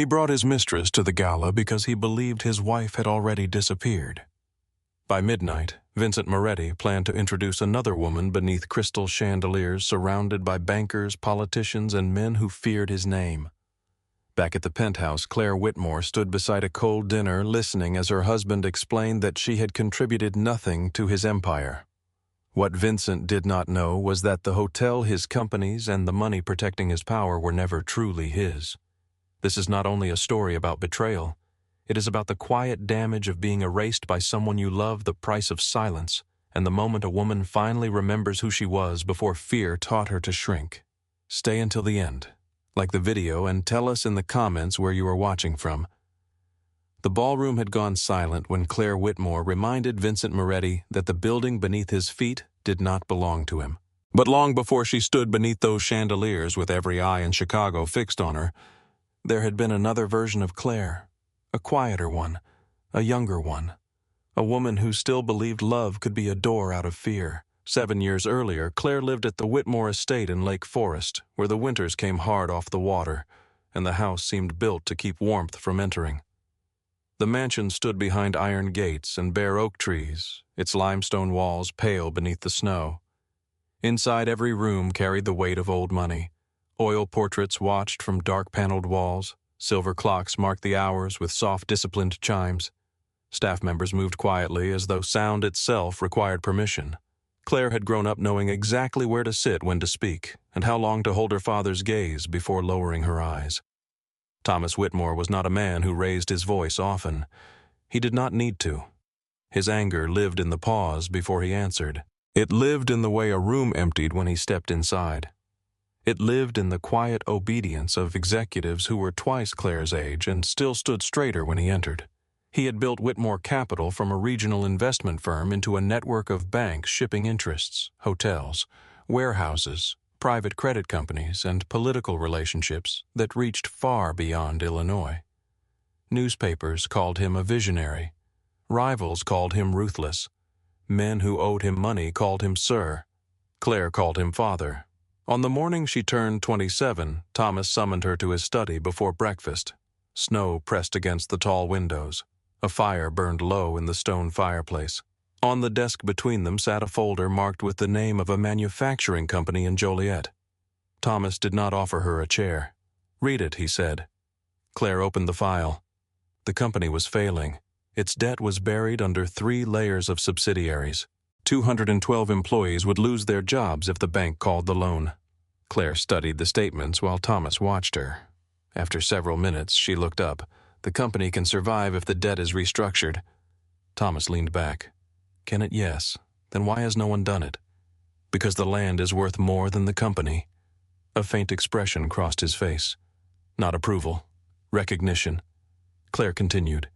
He brought his mistress to the gala because he believed his wife had already disappeared. By midnight, Vincent Moretti planned to introduce another woman beneath crystal chandeliers surrounded by bankers, politicians, and men who feared his name. Back at the penthouse, Claire Whitmore stood beside a cold dinner listening as her husband explained that she had contributed nothing to his empire. What Vincent did not know was that the hotel, his companies, and the money protecting his power were never truly his. This is not only a story about betrayal. It is about the quiet damage of being erased by someone you love, the price of silence, and the moment a woman finally remembers who she was before fear taught her to shrink. Stay until the end, like the video, and tell us in the comments where you are watching from. The ballroom had gone silent when Claire Whitmore reminded Vincent Moretti that the building beneath his feet did not belong to him. But long before she stood beneath those chandeliers with every eye in Chicago fixed on her, there had been another version of Claire, a quieter one, a younger one, a woman who still believed love could be a door out of fear. 7 years earlier, Claire lived at the Whitmore estate in Lake Forest, where the winters came hard off the water, and the house seemed built to keep warmth from entering. The mansion stood behind iron gates and bare oak trees, its limestone walls pale beneath the snow. Inside, every room carried the weight of old money. Oil portraits watched from dark-paneled walls. Silver clocks marked the hours with soft, disciplined chimes. Staff members moved quietly as though sound itself required permission. Claire had grown up knowing exactly where to sit when to speak, and how long to hold her father's gaze before lowering her eyes. Thomas Whitmore was not a man who raised his voice often. He did not need to. His anger lived in the pause before he answered. It lived in the way a room emptied when he stepped inside. It lived in the quiet obedience of executives who were twice Claire's age and still stood straighter when he entered. He had built Whitmore Capital from a regional investment firm into a network of banks shipping interests, hotels, warehouses, private credit companies, and political relationships that reached far beyond Illinois. Newspapers called him a visionary. Rivals called him ruthless. Men who owed him money called him sir. Claire called him father. On the morning she turned 27, Thomas summoned her to his study before breakfast. Snow pressed against the tall windows. A fire burned low in the stone fireplace. On the desk between them sat a folder marked with the name of a manufacturing company in Joliet. Thomas did not offer her a chair. "Read it," he said. Claire opened the file. The company was failing. Its debt was buried under 3 layers of subsidiaries. 212 employees would lose their jobs if the bank called the loan. Claire studied the statements while Thomas watched her. After several minutes, she looked up. "The company can survive if the debt is restructured." Thomas leaned back. "Can it? Yes. Then why has no one done it?" "Because the land is worth more than the company." A faint expression crossed his face. Not approval. Recognition. Claire continued.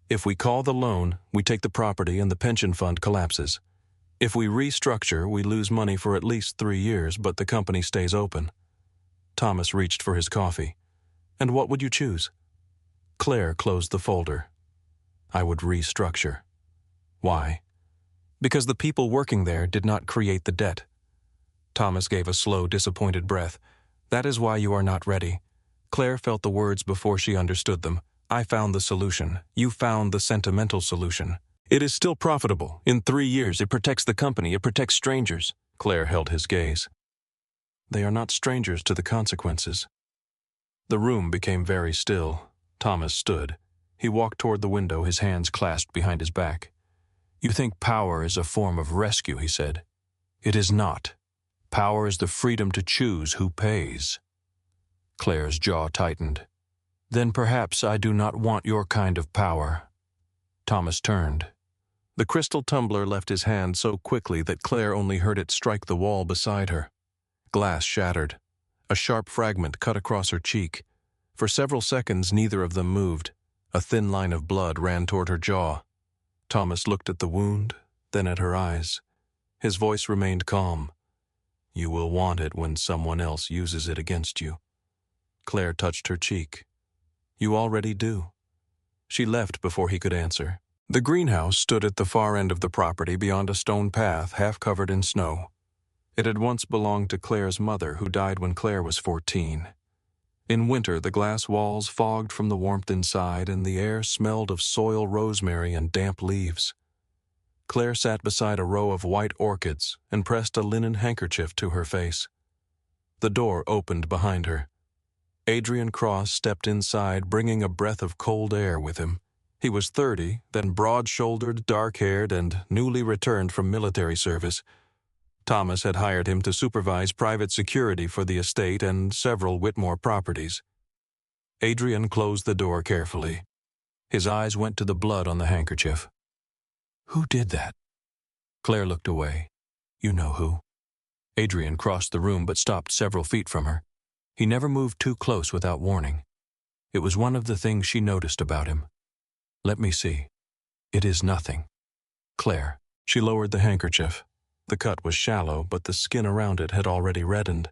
"If we call the loan, we take the property and the pension fund collapses. If we restructure, we lose money for at least 3 years, but the company stays open." Thomas reached for his coffee. "And what would you choose?" Claire closed the folder. "I would restructure." "Why?" "Because the people working there did not create the debt." Thomas gave a slow, disappointed breath. "That is why you are not ready." Claire felt the words before she understood them. "I found the solution. You found the sentimental solution. It is still profitable. In 3 years, it protects the company. It protects strangers." Claire held his gaze. "They are not strangers to the consequences." The room became very still. Thomas stood. He walked toward the window, his hands clasped behind his back. "You think power is a form of rescue," he said. "It is not. Power is the freedom to choose who pays." Claire's jaw tightened. "Then perhaps I do not want your kind of power." Thomas turned. The crystal tumbler left his hand so quickly that Claire only heard it strike the wall beside her. Glass shattered. A sharp fragment cut across her cheek. For several seconds, neither of them moved. A thin line of blood ran toward her jaw. Thomas looked at the wound, then at her eyes. His voice remained calm. "You will want it when someone else uses it against you." Claire touched her cheek. "You already do." She left before he could answer. The greenhouse stood at the far end of the property beyond a stone path half covered in snow. It had once belonged to Claire's mother, who died when Claire was 14. In winter, the glass walls fogged from the warmth inside, and the air smelled of soil, rosemary, and damp leaves. Claire sat beside a row of white orchids and pressed a linen handkerchief to her face. The door opened behind her. Adrian Cross stepped inside, bringing a breath of cold air with him. He was 30, then broad-shouldered, dark-haired, and newly returned from military service. Thomas had hired him to supervise private security for the estate and several Whitmore properties. Adrian closed the door carefully. His eyes went to the blood on the handkerchief. "Who did that?" Claire looked away. "You know who." Adrian crossed the room but stopped several feet from her. He never moved too close without warning. It was one of the things she noticed about him. "Let me see. It is nothing." "Claire." She lowered the handkerchief. The cut was shallow, but the skin around it had already reddened.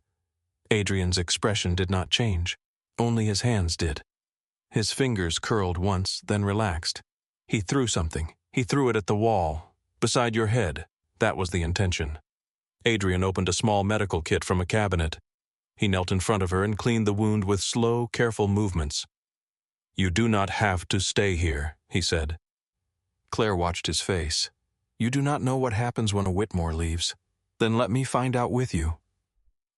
Adrian's expression did not change. Only his hands did. His fingers curled once, then relaxed. He threw something. He threw it at the wall. "Beside your head." That was the intention. Adrian opened a small medical kit from a cabinet. He knelt in front of her and cleaned the wound with slow, careful movements. "You do not have to stay here," he said. Claire watched his face. "You do not know what happens when a Whitmore leaves. Then let me find out with you."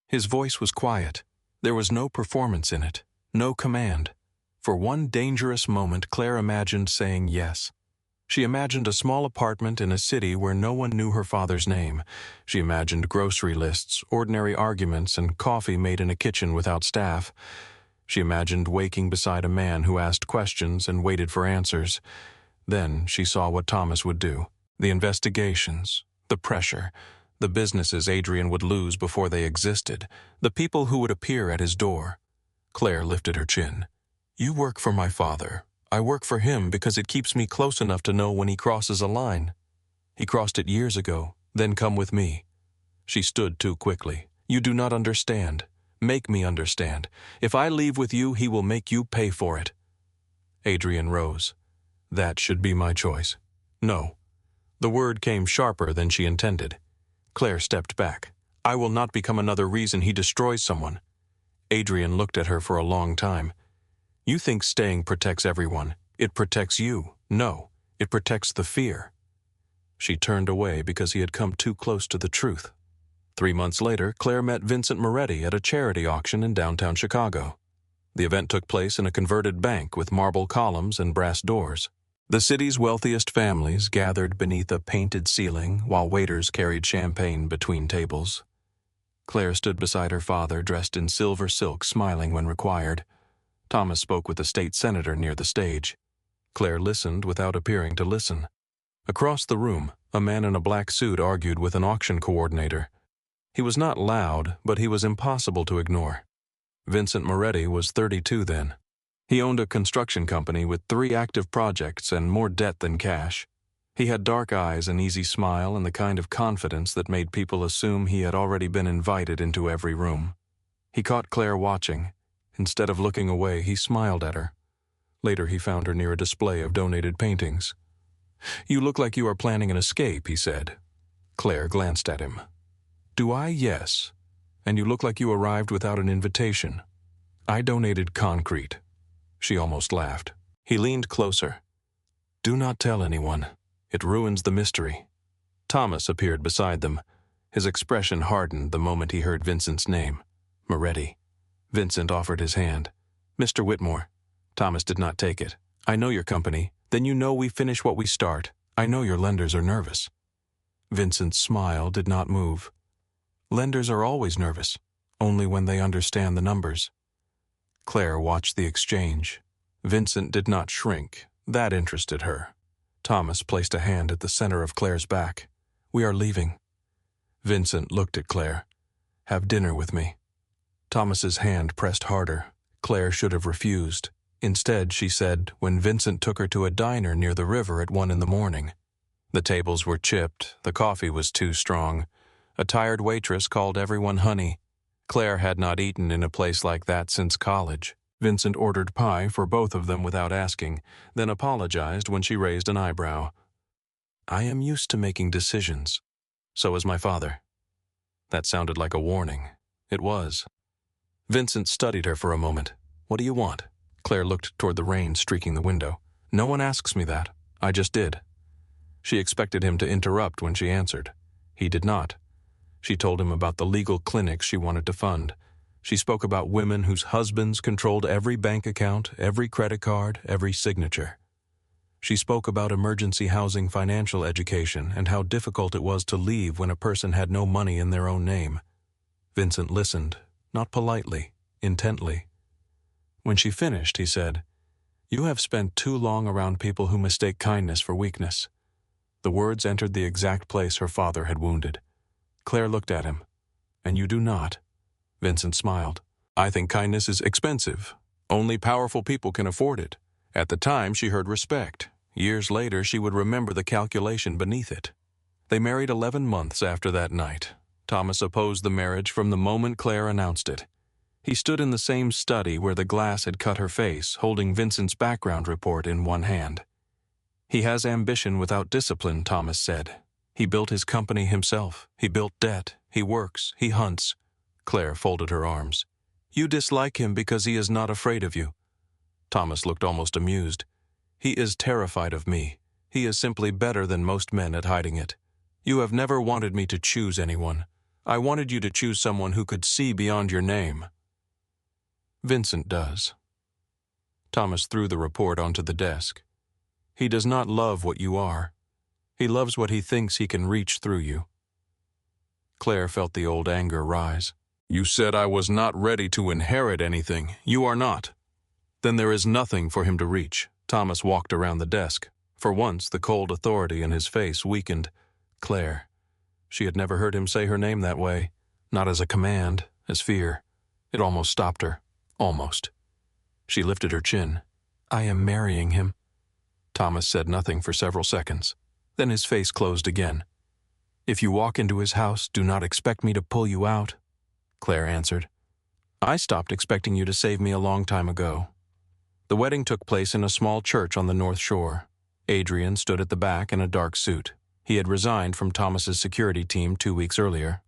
His voice was quiet. There was no performance in it, no command. For one dangerous moment, Claire imagined saying yes. She imagined a small apartment in a city where no one knew her father's name. She imagined grocery lists, ordinary arguments, and coffee made in a kitchen without staff. She imagined waking beside a man who asked questions and waited for answers. Then she saw what Thomas would do. The investigations, the pressure, the businesses Adrian would lose before they existed, the people who would appear at his door. Claire lifted her chin. "You work for my father. I work for him because it keeps me close enough to know when he crosses a line. He crossed it years ago, then come with me." She stood too quickly. "You do not understand. Make me understand. If I leave with you, he will make you pay for it." Adrian rose. "That should be my choice." "No." The word came sharper than she intended. Claire stepped back. "I will not become another reason he destroys someone." Adrian looked at her for a long time. "You think staying protects everyone. It protects you. No, it protects the fear." She turned away because he had come too close to the truth. 3 months later, Claire met Vincent Moretti at a charity auction in downtown Chicago. The event took place in a converted bank with marble columns and brass doors. The city's wealthiest families gathered beneath a painted ceiling while waiters carried champagne between tables. Claire stood beside her father, dressed in silver silk, smiling when required. Thomas spoke with the state senator near the stage. Claire listened without appearing to listen. Across the room, a man in a black suit argued with an auction coordinator. He was not loud, but he was impossible to ignore. Vincent Moretti was 32 then. He owned a construction company with 3 active projects and more debt than cash. He had dark eyes, an easy smile, and the kind of confidence that made people assume he had already been invited into every room. He caught Claire watching. Instead of looking away, he smiled at her. Later, he found her near a display of donated paintings. "You look like you are planning an escape," he said. Claire glanced at him. "Do I? Yes. And you look like you arrived without an invitation." "I donated concrete." She almost laughed. He leaned closer. "Do not tell anyone. It ruins the mystery." Thomas appeared beside them. His expression hardened the moment he heard Vincent's name. Moretti. Vincent offered his hand. "Mr. Whitmore." Thomas did not take it. "I know your company. Then you know we finish what we start. I know your lenders are nervous." Vincent's smile did not move. "Lenders are always nervous, only when they understand the numbers." Claire watched the exchange. Vincent did not shrink. That interested her. Thomas placed a hand at the center of Claire's back. "We are leaving." Vincent looked at Claire. "Have dinner with me." Thomas's hand pressed harder. Claire should have refused. Instead, she said, when Vincent took her to a diner near the river at 1 in the morning. The tables were chipped. The coffee was too strong. A tired waitress called everyone honey. Claire had not eaten in a place like that since college. Vincent ordered pie for both of them without asking, then apologized when she raised an eyebrow. "I am used to making decisions. So is my father." That sounded like a warning. It was. Vincent studied her for a moment. What do you want? Claire looked toward the rain streaking the window. No one asks me that. I just did. She expected him to interrupt when she answered. He did not. She told him about the legal clinics she wanted to fund. She spoke about women whose husbands controlled every bank account, every credit card, every signature. She spoke about emergency housing financial education and how difficult it was to leave when a person had no money in their own name. Vincent listened, not politely, intently. When she finished, he said, "You have spent too long around people who mistake kindness for weakness." The words entered the exact place her father had wounded. Claire looked at him. "And you do not?" Vincent smiled. "I think kindness is expensive. Only powerful people can afford it." At the time, she heard respect. Years later, she would remember the calculation beneath it. They married 11 months after that night. Thomas opposed the marriage from the moment Claire announced it. He stood in the same study where the glass had cut her face, holding Vincent's background report in one hand. "He has ambition without discipline," Thomas said. "He built his company himself. He built debt. He works. He hunts." Claire folded her arms. "You dislike him because he is not afraid of you." Thomas looked almost amused. "He is terrified of me. He is simply better than most men at hiding it. You have never wanted me to choose anyone. I wanted you to choose someone who could see beyond your name." "Vincent does." Thomas threw the report onto the desk. "He does not love what you are. He loves what he thinks he can reach through you." Claire felt the old anger rise. "You said I was not ready to inherit anything. You are not. Then there is nothing for him to reach." Thomas walked around the desk. For once, the cold authority in his face weakened. Claire. She had never heard him say her name that way. Not as a command, as fear. It almost stopped her. Almost. She lifted her chin. "I am marrying him." Thomas said nothing for several seconds. Then his face closed again. "If you walk into his house, do not expect me to pull you out," Claire answered. "I stopped expecting you to save me a long time ago." The wedding took place in a small church on the North Shore. Adrian stood at the back in a dark suit. He had resigned from Thomas's security team 2 weeks earlier.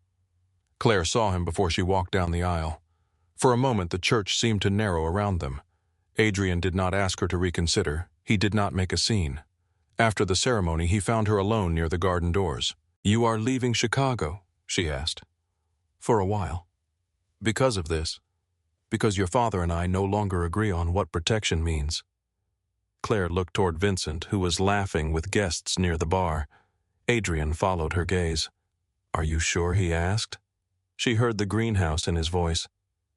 Claire saw him before she walked down the aisle. For a moment, the church seemed to narrow around them. Adrian did not ask her to reconsider. He did not make a scene. After the ceremony, he found her alone near the garden doors. "You are leaving Chicago?" she asked. "For a while." "Because of this?" "Because your father and I no longer agree on what protection means." Claire looked toward Vincent, who was laughing with guests near the bar. Adrian followed her gaze. "Are you sure?" he asked. She heard the greenhouse in his voice.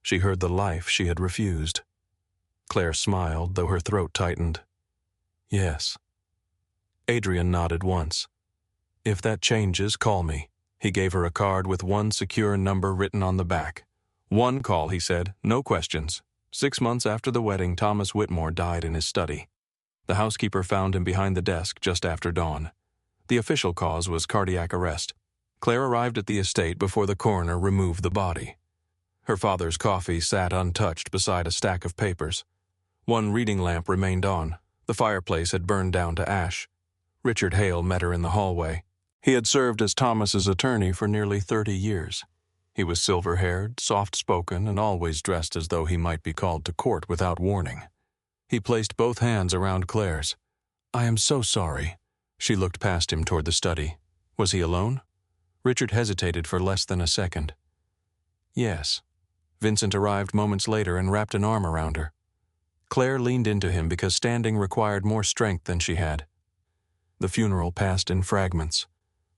She heard the life she had refused. Claire smiled, though her throat tightened. "Yes." Adrian nodded once. "If that changes, call me." He gave her a card with one secure number written on the back. "One call," he said, "no questions." 6 months after the wedding, Thomas Whitmore died in his study. The housekeeper found him behind the desk just after dawn. The official cause was cardiac arrest. Claire arrived at the estate before the coroner removed the body. Her father's coffee sat untouched beside a stack of papers. One reading lamp remained on. The fireplace had burned down to ash. Richard Hale met her in the hallway. He had served as Thomas's attorney for nearly 30 years. He was silver-haired, soft-spoken, and always dressed as though he might be called to court without warning. He placed both hands around Claire's. "I am so sorry." She looked past him toward the study. Was he alone? Richard hesitated for less than a second. "Yes." Vincent arrived moments later and wrapped an arm around her. Claire leaned into him because standing required more strength than she had. The funeral passed in fragments.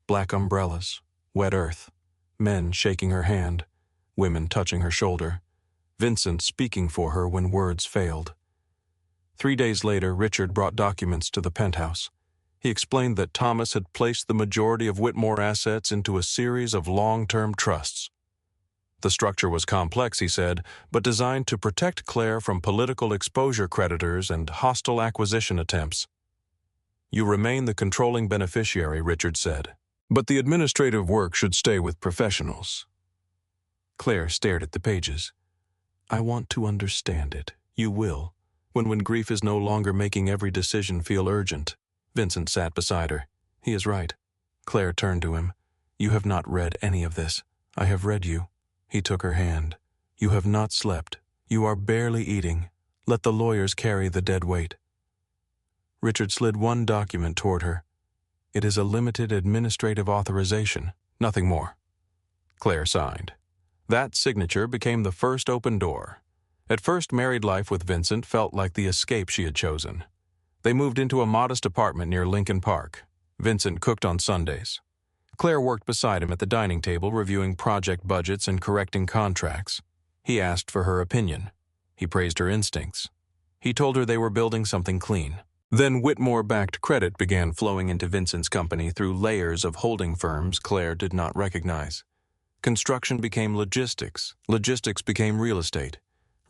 Black umbrellas, wet earth, men shaking her hand, women touching her shoulder, Vincent speaking for her when words failed. 3 days later, Richard brought documents to the penthouse. He explained that Thomas had placed the majority of Whitmore assets into a series of long-term trusts. The structure was complex, he said, but designed to protect Claire from political exposure creditors and hostile acquisition attempts. "You remain the controlling beneficiary," Richard said, "but the administrative work should stay with professionals." Claire stared at the pages. "I want to understand it. You will. When grief is no longer making every decision feel urgent." Vincent sat beside her. "He is right." Claire turned to him. "You have not read any of this. I have read you." He took her hand. "You have not slept. You are barely eating. Let the lawyers carry the dead weight. Richard slid one document toward her. It is a limited administrative authorization, nothing more. Claire signed. That signature became the first open door. At first, married life with Vincent felt like the escape she had chosen. They moved into a modest apartment near Lincoln Park. Vincent cooked on Sundays. Claire worked beside him at the dining table, reviewing project budgets and correcting contracts. He asked for her opinion. He praised her instincts. He told her they were building something clean. Then Whitmore-backed credit began flowing into Vincent's company through layers of holding firms Claire did not recognize. Construction became logistics. Logistics became real estate.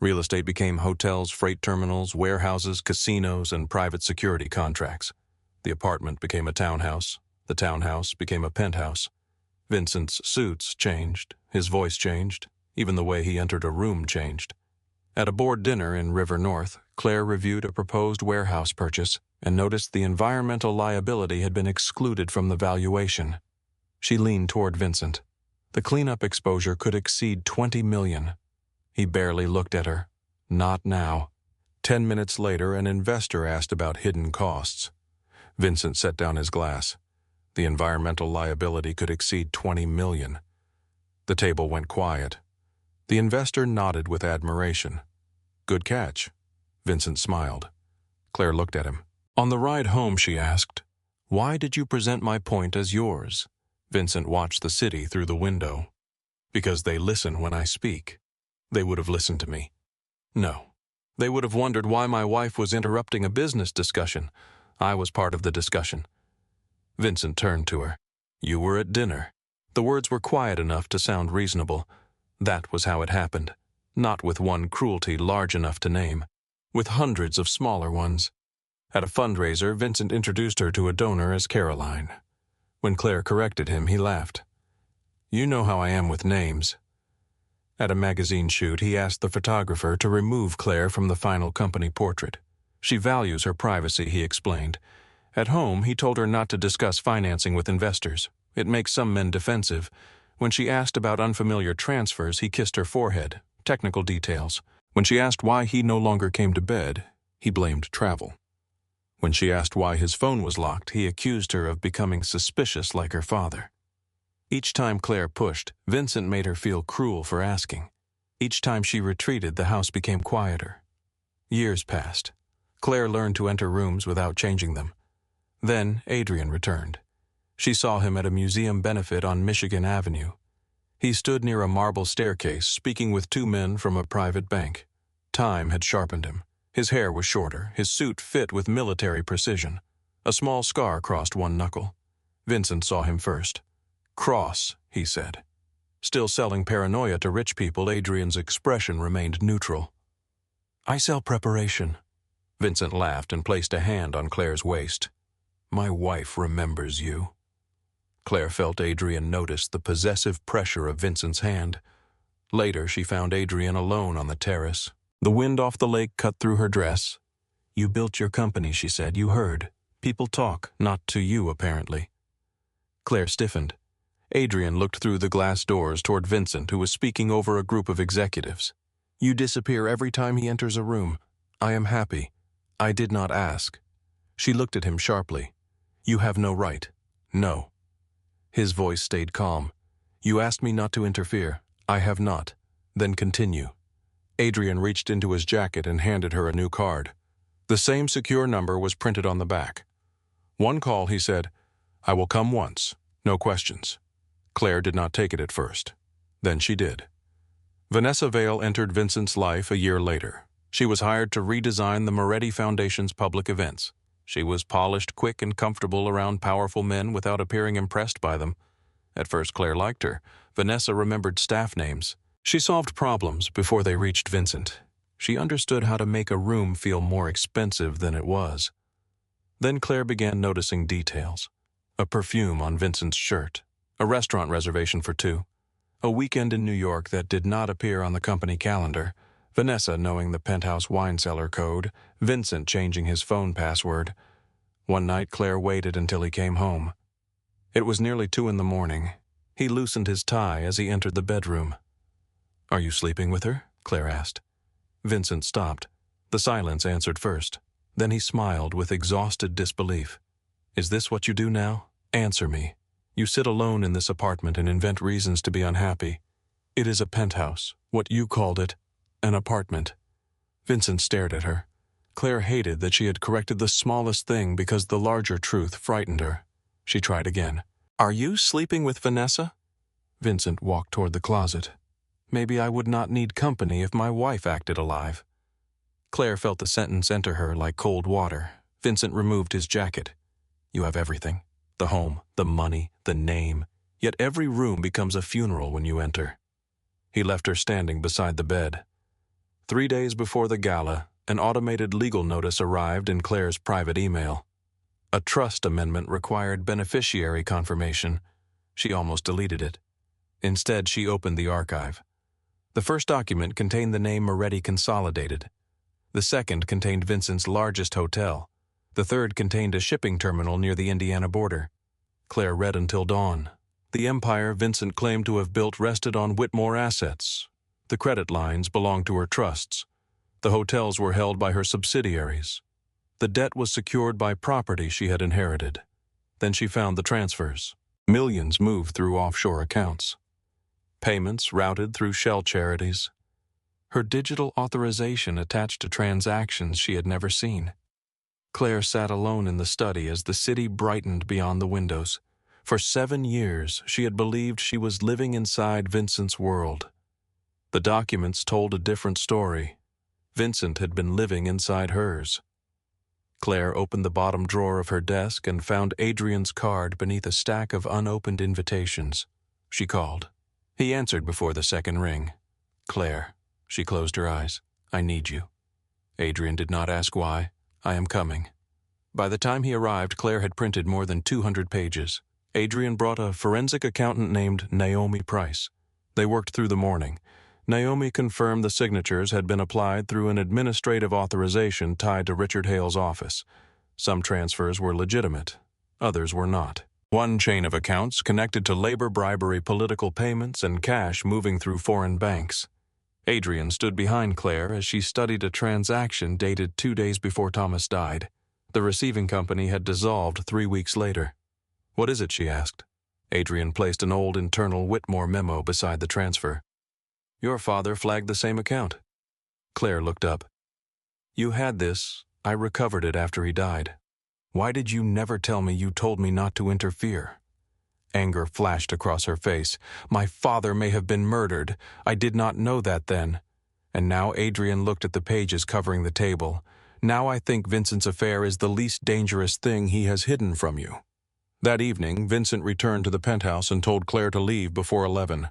Real estate became hotels, freight terminals, warehouses, casinos, and private security contracts. The apartment became a townhouse. The townhouse became a penthouse. Vincent's suits changed. His voice changed. Even the way he entered a room changed. At a board dinner in River North, Claire reviewed a proposed warehouse purchase and noticed the environmental liability had been excluded from the valuation. She leaned toward Vincent. The cleanup exposure could exceed $20 million. He barely looked at her. Not now. 10 minutes later, an investor asked about hidden costs. Vincent set down his glass. The environmental liability could exceed $20 million. The table went quiet. The investor nodded with admiration. Good catch. Vincent smiled. Claire looked at him. On the ride home, she asked, "Why did you present my point as yours?" Vincent watched the city through the window. "Because they listen when I speak. They would have listened to me." "No. They would have wondered why my wife was interrupting a business discussion. I was part of the discussion." Vincent turned to her. "You were at dinner." The words were quiet enough to sound reasonable. That was how it happened. Not with one cruelty large enough to name. With hundreds of smaller ones. At a fundraiser, Vincent introduced her to a donor as Caroline. When Claire corrected him, he laughed. "You know how I am with names." At a magazine shoot, he asked the photographer to remove Claire from the final company portrait. She values her privacy, he explained. At home, he told her not to discuss financing with investors. It makes some men defensive. When she asked about unfamiliar transfers, he kissed her forehead. Technical details. When she asked why he no longer came to bed, he blamed travel. When she asked why his phone was locked, he accused her of becoming suspicious like her father. Each time Claire pushed, Vincent made her feel cruel for asking. Each time she retreated, the house became quieter. Years passed. Claire learned to enter rooms without changing them. Then Adrian returned. She saw him at a museum benefit on Michigan Avenue. He stood near a marble staircase, speaking with two men from a private bank. Time had sharpened him. His hair was shorter, his suit fit with military precision. A small scar crossed one knuckle. Vincent saw him first. "Cross," he said. Still selling paranoia to rich people, Adrian's expression remained neutral. "I sell preparation." Vincent laughed and placed a hand on Claire's waist. "My wife remembers you." Claire felt Adrian notice the possessive pressure of Vincent's hand. Later, she found Adrian alone on the terrace. The wind off the lake cut through her dress. "You built your company," she said. "You heard. People talk, not to you, apparently." Claire stiffened. Adrian looked through the glass doors toward Vincent, who was speaking over a group of executives. "You disappear every time he enters a room. I am happy. I did not ask." She looked at him sharply. "You have no right." "No." His voice stayed calm. "You asked me not to interfere. I have not. Then continue." Adrian reached into his jacket and handed her a new card. The same secure number was printed on the back. "One call," he said. "I will come once. No questions." Claire did not take it at first. Then she did. Vanessa Vale entered Vincent's life a year later. She was hired to redesign the Moretti Foundation's public events. She was polished, quick, and comfortable around powerful men without appearing impressed by them. At first, Claire liked her. Vanessa remembered staff names. She solved problems before they reached Vincent. She understood how to make a room feel more expensive than it was. Then Claire began noticing details. A perfume on Vincent's shirt. A restaurant reservation for two. A weekend in New York that did not appear on the company calendar. Vanessa knowing the penthouse wine cellar code. Vincent changing his phone password. One night, Claire waited until he came home. It was nearly 2 a.m. He loosened his tie as he entered the bedroom. "Are you sleeping with her?" Claire asked. Vincent stopped. The silence answered first. Then he smiled with exhausted disbelief. Is this what you do now? Answer me. You sit alone in this apartment and invent reasons to be unhappy. It is a penthouse, what you called it, an apartment. Vincent stared at her. Claire hated that she had corrected the smallest thing because the larger truth frightened her. She tried again. Are you sleeping with Vanessa? Vincent walked toward the closet. Maybe I would not need company if my wife acted alive. Claire felt the sentence enter her like cold water. Vincent removed his jacket. You have everything. The home, the money, the name. Yet every room becomes a funeral when you enter. He left her standing beside the bed. 3 days before the gala, an automated legal notice arrived in Claire's private email. A trust amendment required beneficiary confirmation. She almost deleted it. Instead, she opened the archive. The first document contained the name Moretti Consolidated. The second contained Vincent's largest hotel. The third contained a shipping terminal near the Indiana border. Claire read until dawn. The empire Vincent claimed to have built rested on Whitmore assets. The credit lines belonged to her trusts. The hotels were held by her subsidiaries. The debt was secured by property she had inherited. Then she found the transfers. Millions moved through offshore accounts. Payments routed through shell charities. Her digital authorization attached to transactions she had never seen. Claire sat alone in the study as the city brightened beyond the windows. For 7 years, she had believed she was living inside Vincent's world. The documents told a different story. Vincent had been living inside hers. Claire opened the bottom drawer of her desk and found Adrian's card beneath a stack of unopened invitations. She called. He answered before the second ring. Claire. She closed her eyes. I need you. Adrian did not ask why. I am coming. By the time he arrived, Claire had printed more than 200 pages. Adrian brought a forensic accountant named Naomi Price. They worked through the morning. Naomi confirmed the signatures had been applied through an administrative authorization tied to Richard Hale's office. Some transfers were legitimate, others were not. One chain of accounts connected to labor bribery, political payments, and cash moving through foreign banks. Adrian stood behind Claire as she studied a transaction dated 2 days before Thomas died. The receiving company had dissolved 3 weeks later. What is it? She asked. Adrian placed an old internal Whitmore memo beside the transfer. Your father flagged the same account. Claire looked up. You had this. I recovered it after he died. Why did you never tell me you told me not to interfere? Anger flashed across her face. My father may have been murdered. I did not know that then. And now Adrian looked at the pages covering the table. Now I think Vincent's affair is the least dangerous thing he has hidden from you. That evening, Vincent returned to the penthouse and told Claire to leave before 11.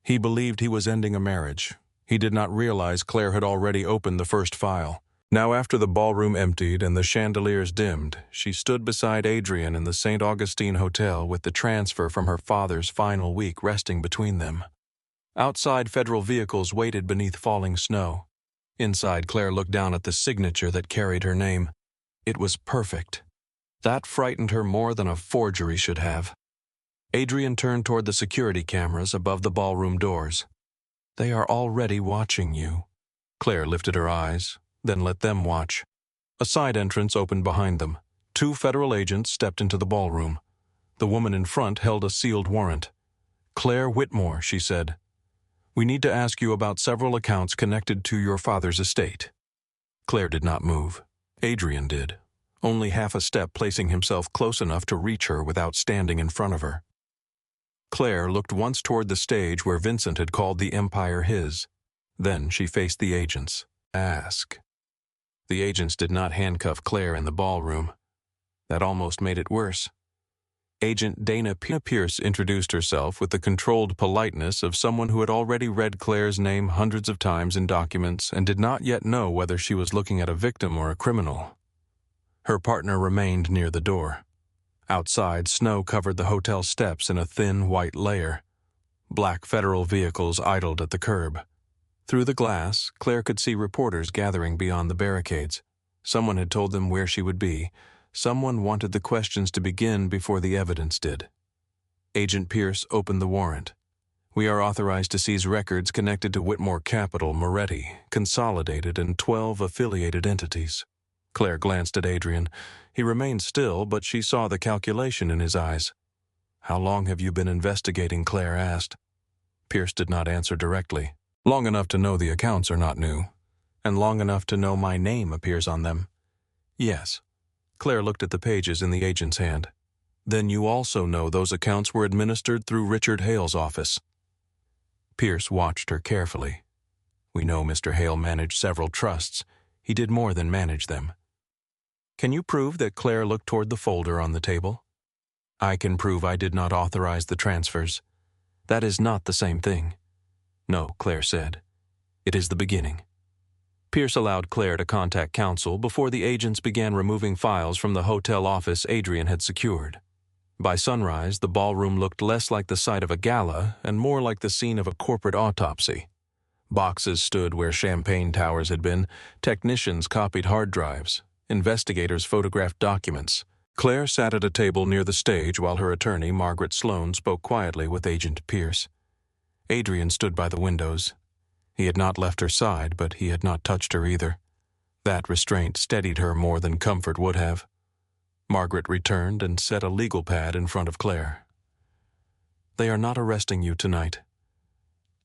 He believed he was ending a marriage. He did not realize Claire had already opened the first file. Now, after the ballroom emptied and the chandeliers dimmed, she stood beside Adrian in the St. Augustine Hotel with the transfer from her father's final week resting between them. Outside, federal vehicles waited beneath falling snow. Inside, Claire looked down at the signature that carried her name. It was perfect. That frightened her more than a forgery should have. Adrian turned toward the security cameras above the ballroom doors. They are already watching you. Claire lifted her eyes, then let them watch. A side entrance opened behind them. 2 federal agents stepped into the ballroom. The woman in front held a sealed warrant. Claire Whitmore, she said. We need to ask you about several accounts connected to your father's estate. Claire did not move. Adrian did, only half a step, placing himself close enough to reach her without standing in front of her. Claire looked once toward the stage where Vincent had called the empire his. Then she faced the agents. Ask. The agents did not handcuff Claire in the ballroom. That almost made it worse. Agent Dana Pierce introduced herself with the controlled politeness of someone who had already read Claire's name hundreds of times in documents and did not yet know whether she was looking at a victim or a criminal. Her partner remained near the door. Outside, snow covered the hotel steps in a thin white layer. Black federal vehicles idled at the curb. Through the glass, Claire could see reporters gathering beyond the barricades. Someone had told them where she would be. Someone wanted the questions to begin before the evidence did. Agent Pierce opened the warrant. We are authorized to seize records connected to Whitmore Capital, Moretti, consolidated in 12 affiliated entities. Claire glanced at Adrian. He remained still, but she saw the calculation in his eyes. "How long have you been investigating?" Claire asked. Pierce did not answer directly. "Long enough to know the accounts are not new, and long enough to know my name appears on them." "Yes." Claire looked at the pages in the agent's hand. "Then you also know those accounts were administered through Richard Hale's office." Pierce watched her carefully. "We know Mr. Hale managed several trusts. He did more than manage them." "Can you prove that?" Claire looked toward the folder on the table. "I can prove I did not authorize the transfers. That is not the same thing." "No," Claire said. "It is the beginning." Pierce allowed Claire to contact counsel before the agents began removing files from the hotel office Adrian had secured. By sunrise, the ballroom looked less like the site of a gala and more like the scene of a corporate autopsy. Boxes stood where champagne towers had been, technicians copied hard drives, investigators photographed documents. Claire sat at a table near the stage while her attorney, Margaret Sloane, spoke quietly with Agent Pierce. Adrian stood by the windows. He had not left her side, but he had not touched her either. That restraint steadied her more than comfort would have. Margaret returned and set a legal pad in front of Claire. "They are not arresting you tonight."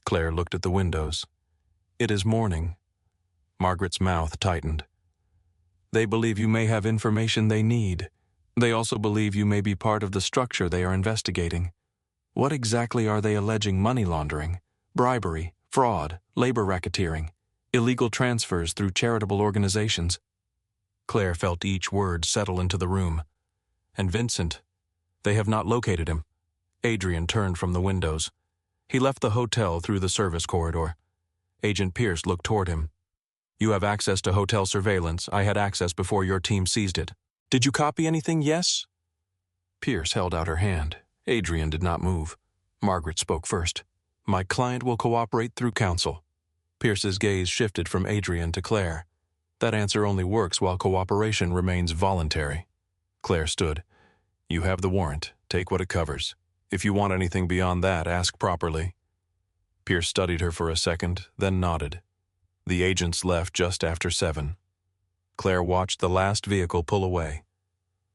Claire looked at the windows. "It is morning." Margaret's mouth tightened. "They believe you may have information they need. They also believe you may be part of the structure they are investigating. What exactly are they alleging? Money laundering, bribery, fraud, labor racketeering, illegal transfers through charitable organizations?" Claire felt each word settle into the room. "And Vincent? They have not located him." Adrian turned from the windows. He left the hotel through the service corridor. Agent Pierce looked toward him. "You have access to hotel surveillance. I had access before your team seized it. Did you copy anything? Yes?" Pierce held out her hand. Adrian did not move. Margaret spoke first. "My client will cooperate through counsel." Pierce's gaze shifted from Adrian to Claire. "That answer only works while cooperation remains voluntary." Claire stood. "You have the warrant. Take what it covers. If you want anything beyond that, ask properly." Pierce studied her for a second, then nodded. The agents left just after 7. Claire watched the last vehicle pull away.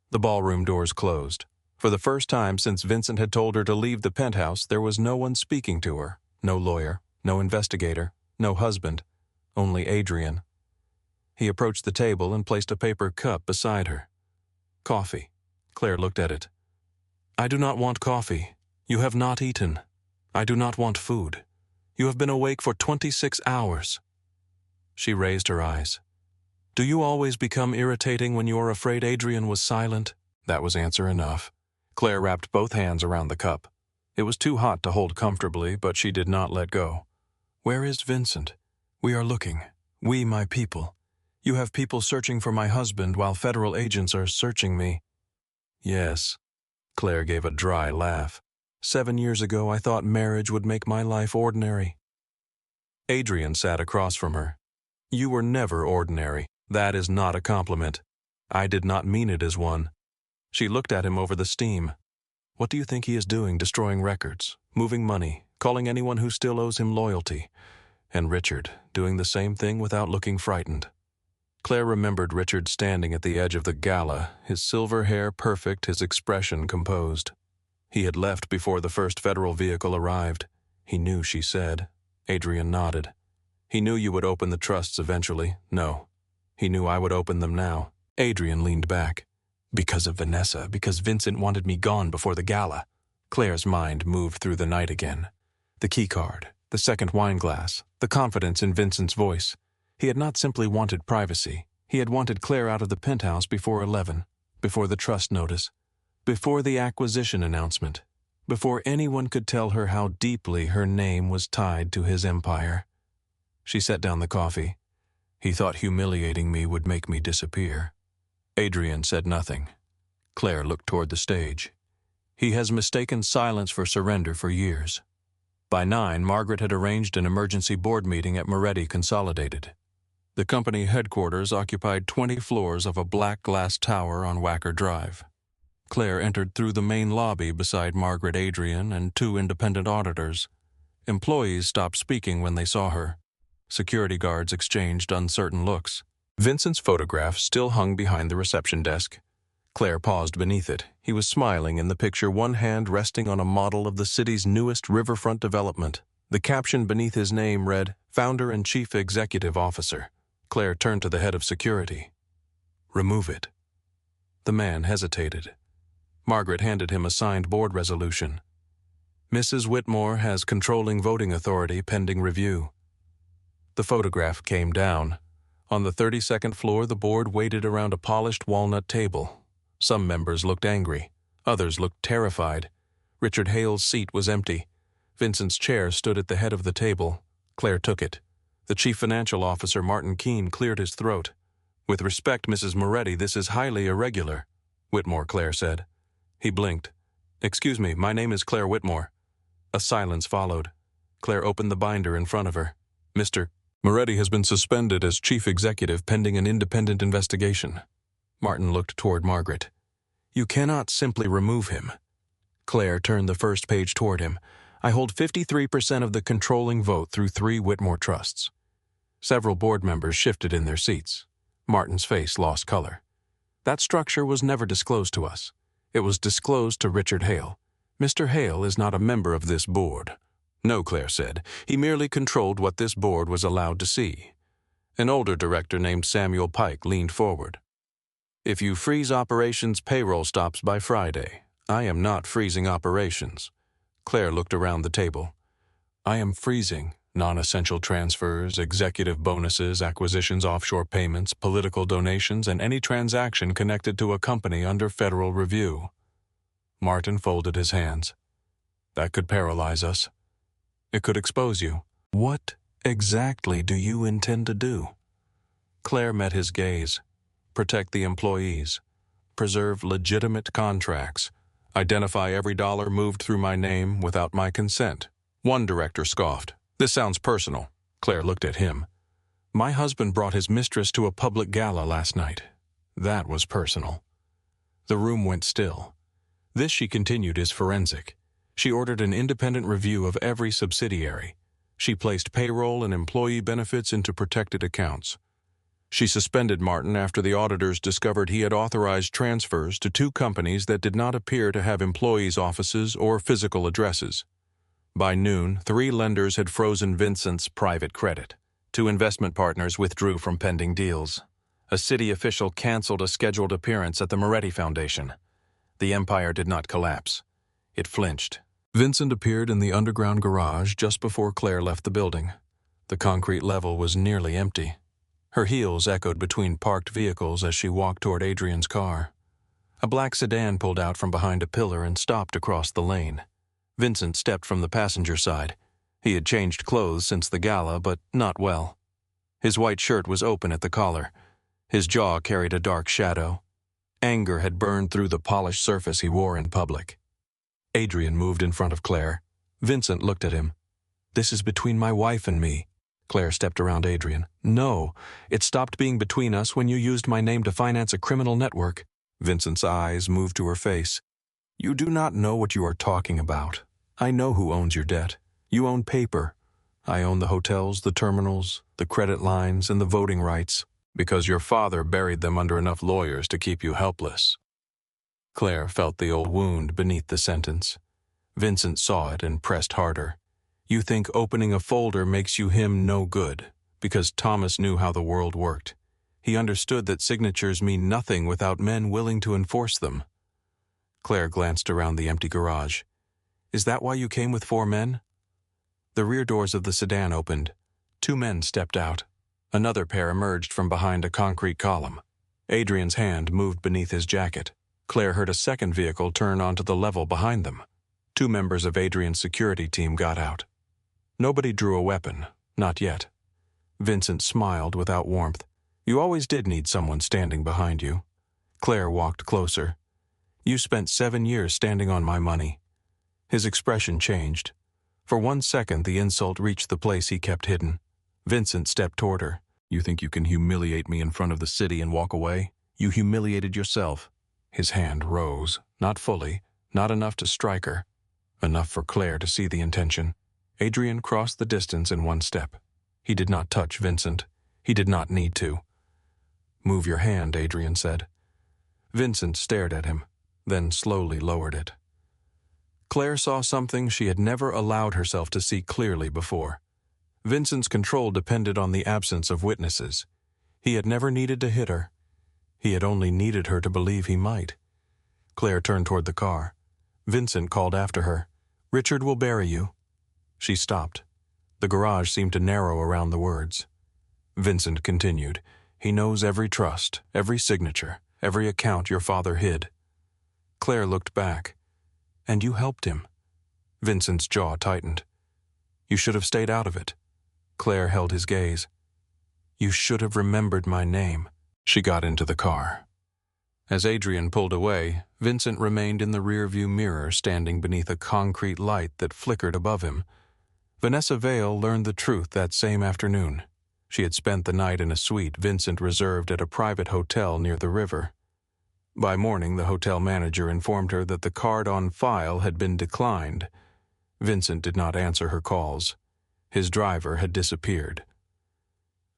The ballroom doors closed. For the first time since Vincent had told her to leave the penthouse, there was no one speaking to her. No lawyer, no investigator, no husband, only Adrian. He approached the table and placed a paper cup beside her. "Coffee." Claire looked at it. "I do not want coffee. You have not eaten. I do not want food. You have been awake for 26 hours. She raised her eyes. "Do you always become irritating when you are afraid?" Adrian was silent. That was answer enough. Claire wrapped both hands around the cup. It was too hot to hold comfortably, but she did not let go. "Where is Vincent? We are looking. We, my people. You have people searching for my husband while federal agents are searching me." "Yes." Claire gave a dry laugh. 7 years ago, I thought marriage would make my life ordinary." Adrian sat across from her. "You were never ordinary. That is not a compliment. I did not mean it as one." She looked at him over the steam. "What do you think he is doing? Destroying records, moving money, calling anyone who still owes him loyalty. And Richard, doing the same thing without looking frightened." Claire remembered Richard standing at the edge of the gala, his silver hair perfect, his expression composed. He had left before the first federal vehicle arrived. "He knew," she said. Adrian nodded. "He knew you would open the trusts eventually." "No. He knew I would open them now." Adrian leaned back. "Because of Vanessa, because Vincent wanted me gone before the gala." Claire's mind moved through the night again. The keycard, the second wine glass, the confidence in Vincent's voice. He had not simply wanted privacy. He had wanted Claire out of the penthouse before 11, before the trust notice, before the acquisition announcement, before anyone could tell her how deeply her name was tied to his empire. She set down the coffee. "He thought humiliating me would make me disappear." Adrian said nothing. Claire looked toward the stage. "He has mistaken silence for surrender for years." By 9, Margaret had arranged an emergency board meeting at Moretti Consolidated. The company headquarters occupied 20 floors of a black glass tower on Wacker Drive. Claire entered through the main lobby beside Margaret, Adrian, and 2 independent auditors. Employees stopped speaking when they saw her. Security guards exchanged uncertain looks. Vincent's photograph still hung behind the reception desk. Claire paused beneath it. He was smiling in the picture, one hand resting on a model of the city's newest riverfront development. The caption beneath his name read, "Founder and Chief Executive Officer." Claire turned to the head of security. "Remove it." The man hesitated. Margaret handed him a signed board resolution. "Mrs. Whitmore has controlling voting authority pending review." The photograph came down. On the 32nd floor, the board waited around a polished walnut table. Some members looked angry. Others looked terrified. Richard Hale's seat was empty. Vincent's chair stood at the head of the table. Claire took it. The chief financial officer, Martin Keene, cleared his throat. "With respect, Mrs. Moretti, this is highly irregular," Whitmore, Claire said. He blinked. "Excuse me, my name is Claire Whitmore." A silence followed. Claire opened the binder in front of her. "Mr. Moretti has been suspended as chief executive pending an independent investigation." Martin looked toward Margaret. "You cannot simply remove him." Claire turned the first page toward him. "I hold 53% of the controlling vote through 3 Whitmore trusts." Several board members shifted in their seats. Martin's face lost color. "That structure was never disclosed to us. It was disclosed to Richard Hale. Mr. Hale is not a member of this board." "No," Claire said. "He merely controlled what this board was allowed to see." An older director named Samuel Pike leaned forward. "If you freeze operations, payroll stops by Friday. I am not freezing operations." Claire looked around the table. "I am freezing non-essential transfers, executive bonuses, acquisitions, offshore payments, political donations, and any transaction connected to a company under federal review." Martin folded his hands. "That could paralyze us. It could expose you." "What exactly do you intend to do?" Claire met his gaze. "Protect the employees. Preserve legitimate contracts. Identify every dollar moved through my name without my consent." One director scoffed. "This sounds personal." Claire looked at him. "My husband brought his mistress to a public gala last night. That was personal." The room went still. "This," she continued, "is forensic. She ordered an independent review of every subsidiary. She placed payroll and employee benefits into protected accounts. She suspended Martin after the auditors discovered he had authorized transfers to 2 companies that did not appear to have employees' offices or physical addresses. By noon, 3 lenders had frozen Vincent's private credit. 2 investment partners withdrew from pending deals. A city official canceled a scheduled appearance at the Moretti Foundation. The empire did not collapse. It flinched. Vincent appeared in the underground garage just before Claire left the building. The concrete level was nearly empty. Her heels echoed between parked vehicles as she walked toward Adrian's car. A black sedan pulled out from behind a pillar and stopped across the lane. Vincent stepped from the passenger side. He had changed clothes since the gala, but not well. His white shirt was open at the collar. His jaw carried a dark shadow. Anger had burned through the polished surface he wore in public. Adrian moved in front of Claire. Vincent looked at him. "This is between my wife and me." Claire stepped around Adrian. "No, it stopped being between us when you used my name to finance a criminal network." Vincent's eyes moved to her face. "You do not know what you are talking about. I know who owns your debt. You own paper. I own the hotels, the terminals, the credit lines, and the voting rights, because your father buried them under enough lawyers to keep you helpless." Claire felt the old wound beneath the sentence. Vincent saw it and pressed harder. "You think opening a folder makes you him no good, because Thomas knew how the world worked. He understood that signatures mean nothing without men willing to enforce them." Claire glanced around the empty garage. "Is that why you came with 4 men?" The rear doors of the sedan opened. 2 men stepped out. Another pair emerged from behind a concrete column. Adrian's hand moved beneath his jacket. Claire heard a second vehicle turn onto the level behind them. 2 members of Adrian's security team got out. Nobody drew a weapon, not yet. Vincent smiled without warmth. "You always did need someone standing behind you." Claire walked closer. "You spent 7 years standing on my money." His expression changed. For 1 second, the insult reached the place he kept hidden. Vincent stepped toward her. "You think you can humiliate me in front of the city and walk away? You humiliated yourself." His hand rose, not fully, not enough to strike her, enough for Claire to see the intention. Adrian crossed the distance in one step. He did not touch Vincent. He did not need to. "Move your hand," Adrian said. Vincent stared at him, then slowly lowered it. Claire saw something she had never allowed herself to see clearly before. Vincent's control depended on the absence of witnesses. He had never needed to hit her. He had only needed her to believe he might. Claire turned toward the car. Vincent called after her, "Richard will bury you." She stopped. The garage seemed to narrow around the words. Vincent continued, "He knows every trust, every signature, every account your father hid." Claire looked back. "And you helped him." Vincent's jaw tightened. "You should have stayed out of it." Claire held his gaze. "You should have remembered my name." She got into the car. As Adrian pulled away, Vincent remained in the rearview mirror, standing beneath a concrete light that flickered above him. Vanessa Vale learned the truth that same afternoon. She had spent the night in a suite Vincent reserved at a private hotel near the river. By morning, the hotel manager informed her that the card on file had been declined. Vincent did not answer her calls. His driver had disappeared.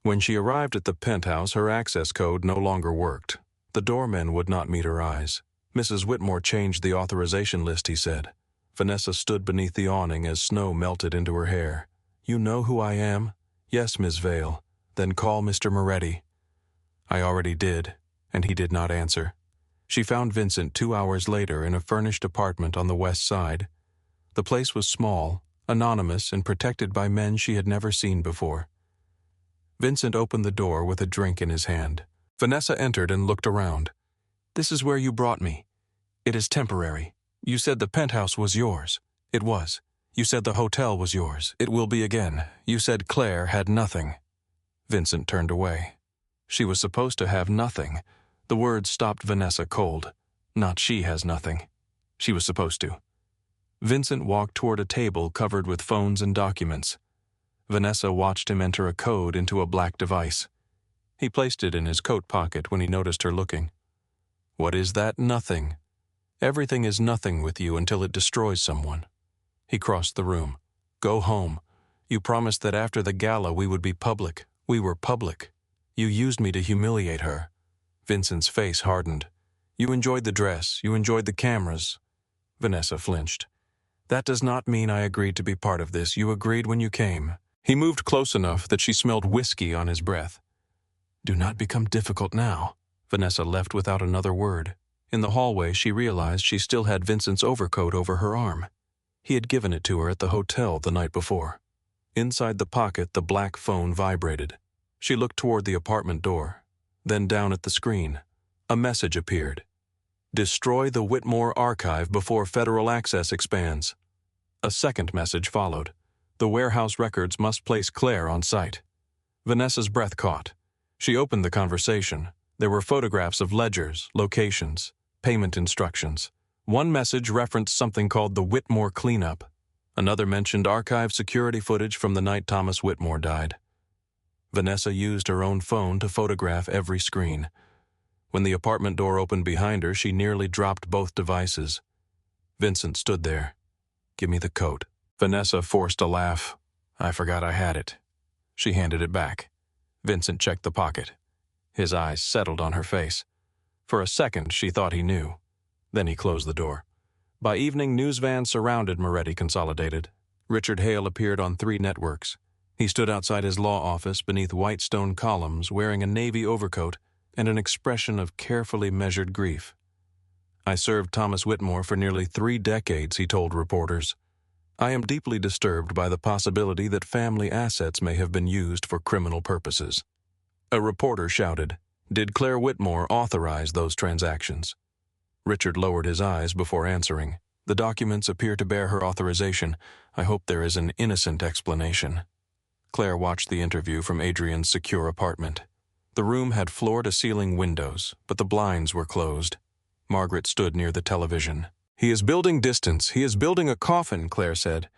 When she arrived at the penthouse, her access code no longer worked. The doorman would not meet her eyes. "Mrs. Whitmore changed the authorization list," he said. Vanessa stood beneath the awning as snow melted into her hair. "You know who I am?" "Yes, Miss Vale." "Then call Mr. Moretti." "I already did," and he did not answer. She found Vincent 2 hours later in a furnished apartment on the west side. The place was small, anonymous, and protected by men she had never seen before. Vincent opened the door with a drink in his hand. Vanessa entered and looked around. "This is where you brought me. It is temporary. You said the penthouse was yours. It was. You said the hotel was yours. It will be again. You said Claire had nothing." Vincent turned away. She was supposed to have nothing. The words stopped Vanessa cold. Not she has nothing. She was supposed to. Vincent walked toward a table covered with phones and documents. Vanessa watched him enter a code into a black device. He placed it in his coat pocket when he noticed her looking. "What is that nothing?" "Everything is nothing with you until it destroys someone." He crossed the room. "Go home. You promised that after the gala we would be public. We were public. You used me to humiliate her." Vincent's face hardened. "You enjoyed the dress. You enjoyed the cameras." Vanessa flinched. "That does not mean I agreed to be part of this. You agreed when you came." He moved close enough that she smelled whiskey on his breath. "Do not become difficult now." Vanessa left without another word. In the hallway, she realized she still had Vincent's overcoat over her arm. He had given it to her at the hotel the night before. Inside the pocket, the black phone vibrated. She looked toward the apartment door, then down at the screen. A message appeared. "Destroy the Whitmore archive before federal access expands." A second message followed. "The warehouse records must place Claire on site." Vanessa's breath caught. She opened the conversation. There were photographs of ledgers, locations, payment instructions. One message referenced something called the Whitmore cleanup. Another mentioned archive security footage from the night Thomas Whitmore died. Vanessa used her own phone to photograph every screen. When the apartment door opened behind her, she nearly dropped both devices. Vincent stood there. "Give me the coat." Vanessa forced a laugh. "I forgot I had it." She handed it back. Vincent checked the pocket. His eyes settled on her face. For a second, she thought he knew. Then he closed the door. By evening, news vans surrounded Moretti Consolidated. Richard Hale appeared on 3 networks. He stood outside his law office beneath white stone columns, wearing a navy overcoat and an expression of carefully measured grief. "I served Thomas Whitmore for nearly 3 decades," he told reporters. "I am deeply disturbed by the possibility that family assets may have been used for criminal purposes." A reporter shouted, "Did Claire Whitmore authorize those transactions?" Richard lowered his eyes before answering. "The documents appear to bear her authorization. I hope there is an innocent explanation." Claire watched the interview from Adrian's secure apartment. The room had floor-to-ceiling windows, but the blinds were closed. Margaret stood near the television. "He is building distance. He is building a coffin," Claire said.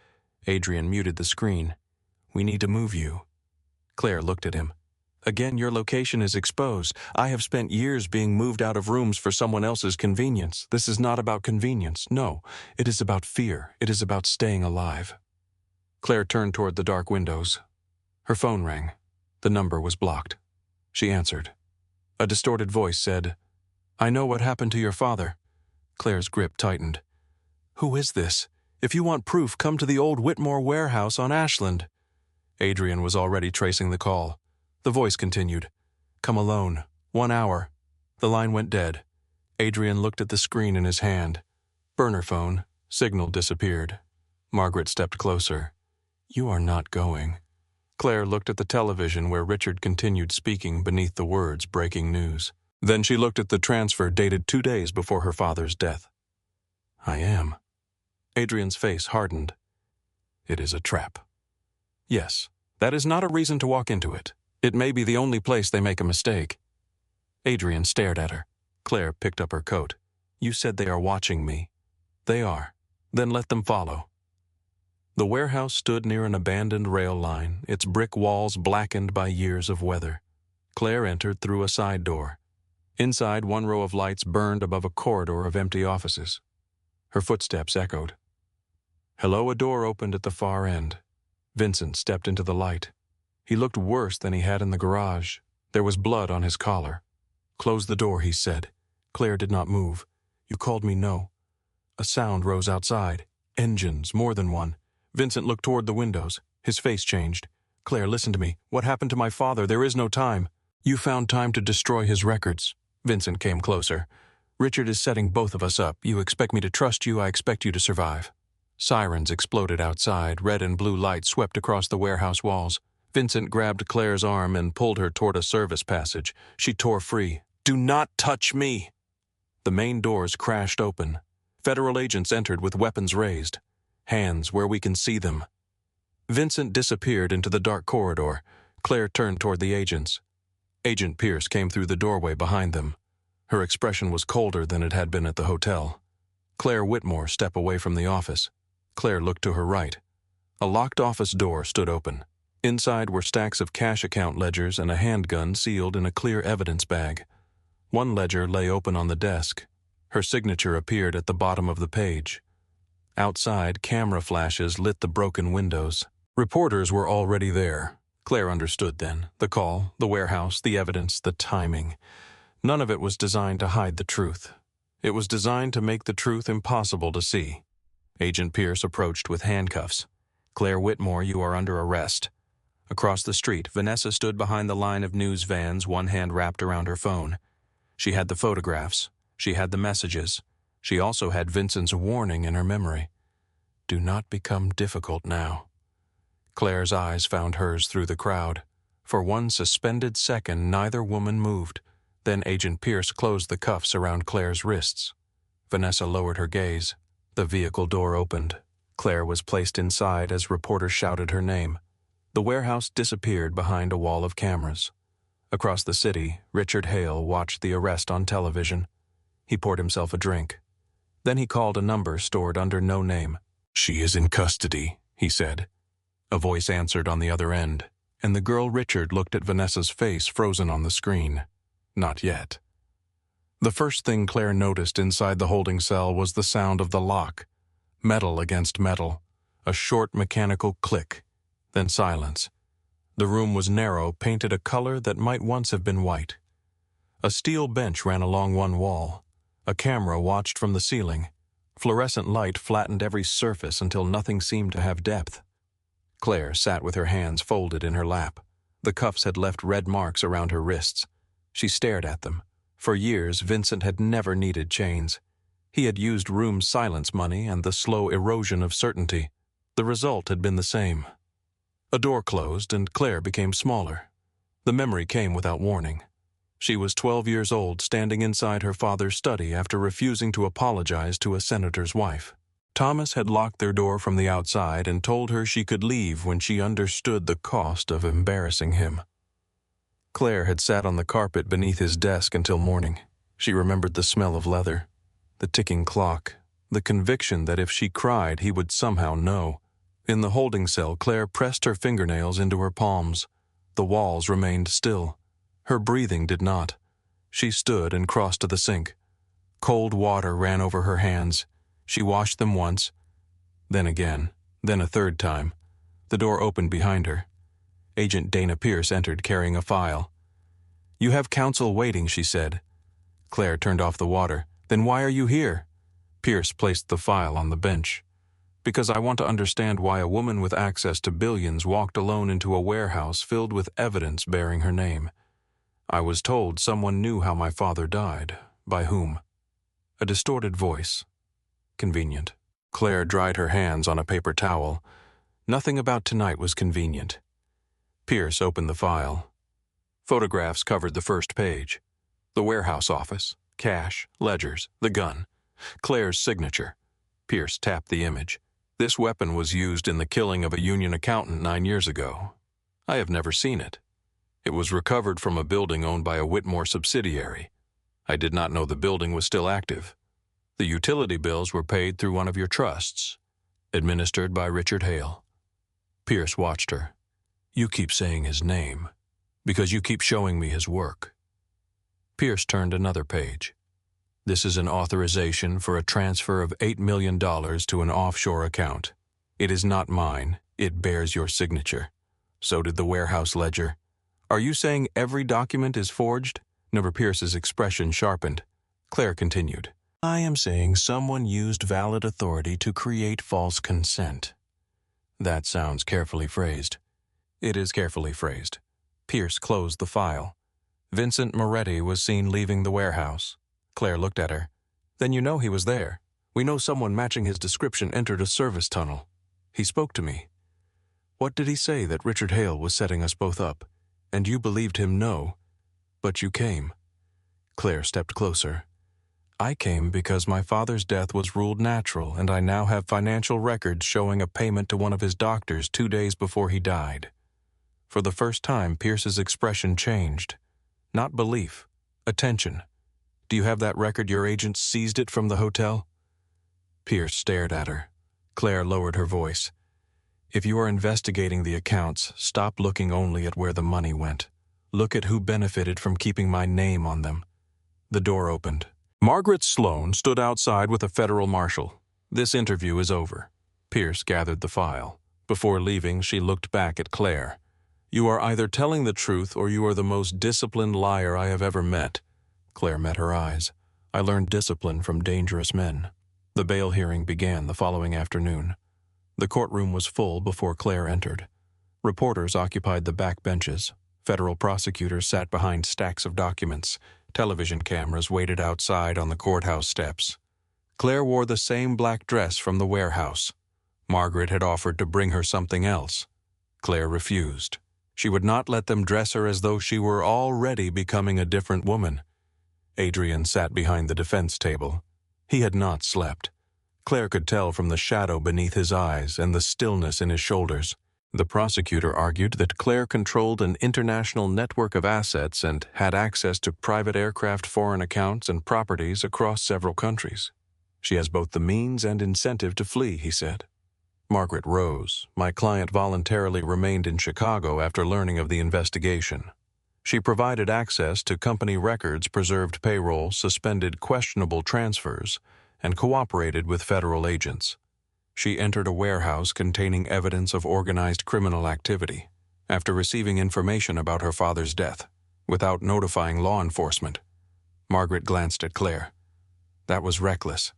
Adrian muted the screen. "We need to move you." Claire looked at him. "Again, your location is exposed. I have spent years being moved out of rooms for someone else's convenience. This is not about convenience. No, it is about fear. It is about staying alive." Claire turned toward the dark windows. Her phone rang. The number was blocked. She answered. A distorted voice said, "I know what happened to your father." Claire's grip tightened. "Who is this? If you want proof, come to the old Whitmore warehouse on Ashland." Adrian was already tracing the call. The voice continued. "Come alone. 1 hour." The line went dead. Adrian looked at the screen in his hand. Burner phone. Signal disappeared. Margaret stepped closer. "You are not going." Claire looked at the television where Richard continued speaking beneath the words breaking news. Then she looked at the transfer dated 2 days before her father's death. "I am." Adrian's face hardened. "It is a trap." "Yes, that is not a reason to walk into it. It may be the only place they make a mistake." Adrian stared at her. Claire picked up her coat. "You said they are watching me." "They are. Then let them follow." The warehouse stood near an abandoned rail line, its brick walls blackened by years of weather. Claire entered through a side door. Inside, 1 row of lights burned above a corridor of empty offices. Her footsteps echoed. Hello, a door opened at the far end. Vincent stepped into the light. He looked worse than he had in the garage. There was blood on his collar. "Close the door," he said. Claire did not move. "You called me no." A sound rose outside. Engines, more than one. Vincent looked toward the windows. His face changed. "Claire, listen to me. What happened to my father? There is no time." "You found time to destroy his records." Vincent came closer. "Richard is setting both of us up. You expect me to trust you. I expect you to survive." Sirens exploded outside. Red and blue lights swept across the warehouse walls. Vincent grabbed Claire's arm and pulled her toward a service passage. She tore free. "Do not touch me!" The main doors crashed open. Federal agents entered with weapons raised. Hands where we can see them. Vincent disappeared into the dark corridor. Claire turned toward the agents. Agent Pierce came through the doorway behind them. Her expression was colder than it had been at the hotel. Claire Whitmore stepped away from the office. Claire looked to her right. A locked office door stood open. Inside were stacks of cash account ledgers and a handgun sealed in a clear evidence bag. One ledger lay open on the desk. Her signature appeared at the bottom of the page. Outside, camera flashes lit the broken windows. Reporters were already there. Claire understood then. The call, the warehouse, the evidence, the timing. None of it was designed to hide the truth. It was designed to make the truth impossible to see. Agent Pierce approached with handcuffs. "Claire Whitmore, you are under arrest." Across the street, Vanessa stood behind the line of news vans, one hand wrapped around her phone. She had the photographs. She had the messages. She also had Vincent's warning in her memory. "Do not become difficult now." Claire's eyes found hers through the crowd. For one suspended second, neither woman moved. Then Agent Pierce closed the cuffs around Claire's wrists. Vanessa lowered her gaze. The vehicle door opened. Claire was placed inside as reporters shouted her name. The warehouse disappeared behind a wall of cameras. Across the city, Richard Hale watched the arrest on television. He poured himself a drink. Then he called a number stored under no name. "She is in custody," he said. A voice answered on the other end, and the girl Richard looked at Vanessa's face frozen on the screen. Not yet. The first thing Claire noticed inside the holding cell was the sound of the lock. Metal against metal. A short mechanical click. Then silence. The room was narrow, painted a color that might once have been white. A steel bench ran along one wall. A camera watched from the ceiling. Fluorescent light flattened every surface until nothing seemed to have depth. Claire sat with her hands folded in her lap. The cuffs had left red marks around her wrists. She stared at them. For years, Vincent had never needed chains. He had used room silence money and the slow erosion of certainty. The result had been the same. A door closed and Claire became smaller. The memory came without warning. She was 12 years old, standing inside her father's study after refusing to apologize to a senator's wife. Thomas had locked their door from the outside and told her she could leave when she understood the cost of embarrassing him. Claire had sat on the carpet beneath his desk until morning. She remembered the smell of leather, the ticking clock, the conviction that if she cried, he would somehow know. In the holding cell, Claire pressed her fingernails into her palms. The walls remained still. Her breathing did not. She stood and crossed to the sink. Cold water ran over her hands. She washed them once, then again, then a third time. The door opened behind her. Agent Dana Pierce entered carrying a file. "You have counsel waiting," she said. Claire turned off the water. "Then why are you here?" Pierce placed the file on the bench. "Because I want to understand why a woman with access to billions walked alone into a warehouse filled with evidence bearing her name. I was told someone knew how my father died. By whom?" A distorted voice. "Convenient." Claire dried her hands on a paper towel. Nothing about tonight was convenient. Pierce opened the file. Photographs covered the first page. The warehouse office, cash, ledgers, the gun. Claire's signature. Pierce tapped the image. "This weapon was used in the killing of a union accountant 9 years ago. I have never seen it. It was recovered from a building owned by a Whitmore subsidiary. I did not know the building was still active. The utility bills were paid through one of your trusts, administered by Richard Hale." Pierce watched her. "You keep saying his name, because you keep showing me his work." Pierce turned another page. "This is an authorization for a transfer of $8 million to an offshore account. It is not mine. It bears your signature. So did the warehouse ledger. Are you saying every document is forged?" Number Pierce's expression sharpened. Claire continued. "I am saying someone used valid authority to create false consent." "That sounds carefully phrased." "It is carefully phrased." Pierce closed the file. "Vincent Moretti was seen leaving the warehouse." Claire looked at her. "Then you know he was there. We know someone matching his description entered a service tunnel. He spoke to me. What did he say that Richard Hale was setting us both up? And you believed him no, but you came." Claire stepped closer. "I came because my father's death was ruled natural, and I now have financial records showing a payment to one of his doctors 2 days before he died." For the first time, Pierce's expression changed. Not belief, attention. "Do you have that record your agent seized it from the hotel?" Pierce stared at her. Claire lowered her voice. "If you are investigating the accounts, stop looking only at where the money went. Look at who benefited from keeping my name on them." The door opened. Margaret Sloan stood outside with a federal marshal. "This interview is over." Pierce gathered the file. Before leaving, she looked back at Claire. "You are either telling the truth or you are the most disciplined liar I have ever met." Claire met her eyes. "I learned discipline from dangerous men." The bail hearing began the following afternoon. The courtroom was full before Claire entered. Reporters occupied the back benches. Federal prosecutors sat behind stacks of documents. Television cameras waited outside on the courthouse steps. Claire wore the same black dress from the warehouse. Margaret had offered to bring her something else. Claire refused. She would not let them dress her as though she were already becoming a different woman. Adrian sat behind the defense table. He had not slept. Claire could tell from the shadow beneath his eyes and the stillness in his shoulders. The prosecutor argued that Claire controlled an international network of assets and had access to private aircraft foreign accounts and properties across several countries. "She has both the means and incentive to flee," he said. Margaret rose. "My client voluntarily remained in Chicago after learning of the investigation. She provided access to company records, preserved payroll, suspended questionable transfers, and cooperated with federal agents. She entered a warehouse containing evidence of organized criminal activity after receiving information about her father's death, without notifying law enforcement." Margaret glanced at Claire. "That was reckless.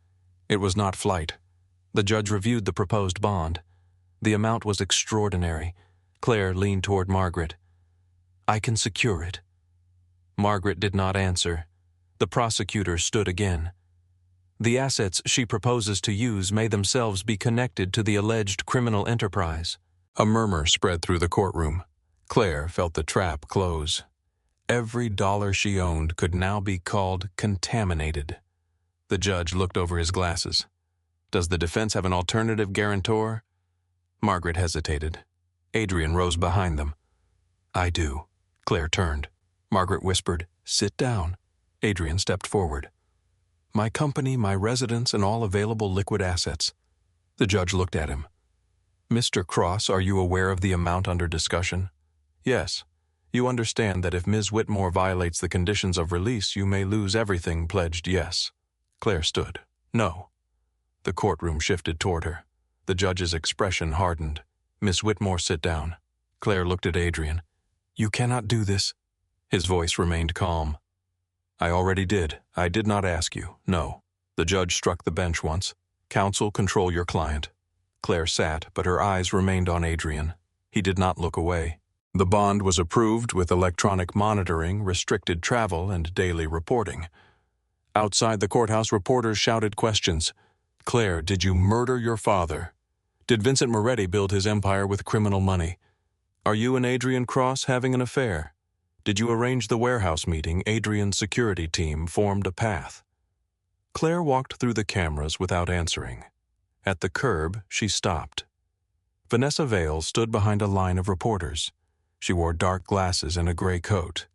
It was not flight." The judge reviewed the proposed bond. The amount was extraordinary. Claire leaned toward Margaret. "I can secure it." Margaret did not answer. The prosecutor stood again. "The assets she proposes to use may themselves be connected to the alleged criminal enterprise." A murmur spread through the courtroom. Claire felt the trap close. Every dollar she owned could now be called contaminated. The judge looked over his glasses. "Does the defense have an alternative guarantor?" Margaret hesitated. Adrian rose behind them. "I do." Claire turned. Margaret whispered, "Sit down." Adrian stepped forward. "My company, my residence, and all available liquid assets." The judge looked at him. "Mr. Cross, are you aware of the amount under discussion?" "Yes. You understand that if Ms. Whitmore violates the conditions of release, you may lose everything pledged yes." Claire stood. "No." The courtroom shifted toward her. The judge's expression hardened. Miss Whitmore, sit down. Claire looked at Adrian. You cannot do this. His voice remained calm. I already did. I did not ask you. No. The judge struck the bench once. Counsel, control your client. Claire sat, but her eyes remained on Adrian. He did not look away. The bond was approved with electronic monitoring, restricted travel, and daily reporting. Outside the courthouse, reporters shouted questions. Claire, did you murder your father? Did Vincent Moretti build his empire with criminal money? Are you and Adrian Cross having an affair? Did you arrange the warehouse meeting Adrian's security team formed a path? Claire walked through the cameras without answering. At the curb, she stopped. Vanessa Vale stood behind a line of reporters. She wore dark glasses and a gray coat.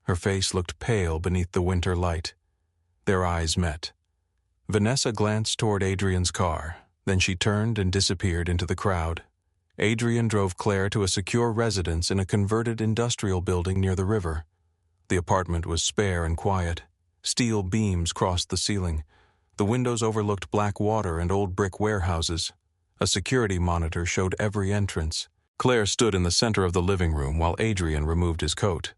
Her face looked pale beneath the winter light. Their eyes met. Vanessa glanced toward Adrian's car. Then she turned and disappeared into the crowd. Adrian drove Claire to a secure residence in a converted industrial building near the river. The apartment was spare and quiet. Steel beams crossed the ceiling. The windows overlooked black water and old brick warehouses. A security monitor showed every entrance. Claire stood in the center of the living room while Adrian removed his coat.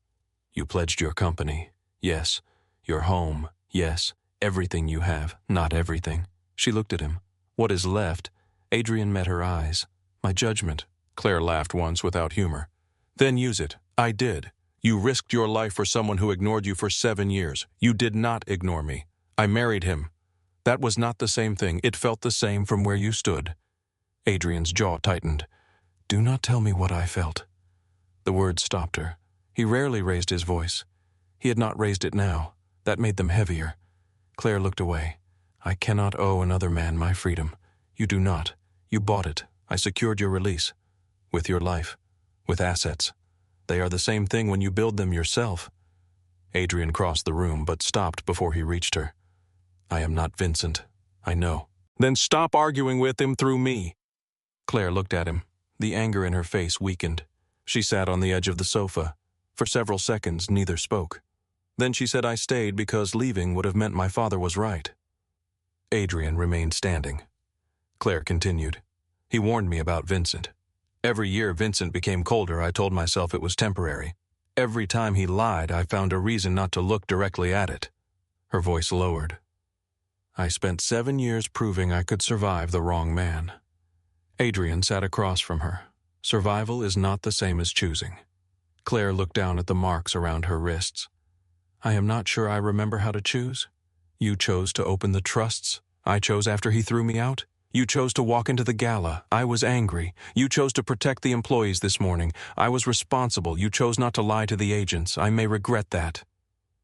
You pledged your company. Yes. Your home. Yes. Everything you have. Not everything. She looked at him. What is left? Adrian met her eyes. My judgment. Claire laughed once without humor. Then use it. I did. You risked your life for someone who ignored you for 7 years. You did not ignore me. I married him. That was not the same thing. It felt the same from where you stood. Adrian's jaw tightened. Do not tell me what I felt. The words stopped her. He rarely raised his voice. He had not raised it now. That made them heavier. Claire looked away. I cannot owe another man my freedom. You do not. You bought it. I secured your release. With your life. With assets. They are the same thing when you build them yourself. Adrian crossed the room, but stopped before he reached her. I am not Vincent. I know. Then stop arguing with him through me. Claire looked at him. The anger in her face weakened. She sat on the edge of the sofa. For several seconds, neither spoke. Then she said I stayed because leaving would have meant my father was right. Adrian remained standing. Claire continued. He warned me about Vincent. Every year Vincent became colder, I told myself it was temporary. Every time he lied, I found a reason not to look directly at it. Her voice lowered. I spent 7 years proving I could survive the wrong man. Adrian sat across from her. Survival is not the same as choosing. Claire looked down at the marks around her wrists. I am not sure I remember how to choose. You chose to open the trusts. I chose after he threw me out. You chose to walk into the gala. I was angry. You chose to protect the employees this morning. I was responsible. You chose not to lie to the agents. I may regret that.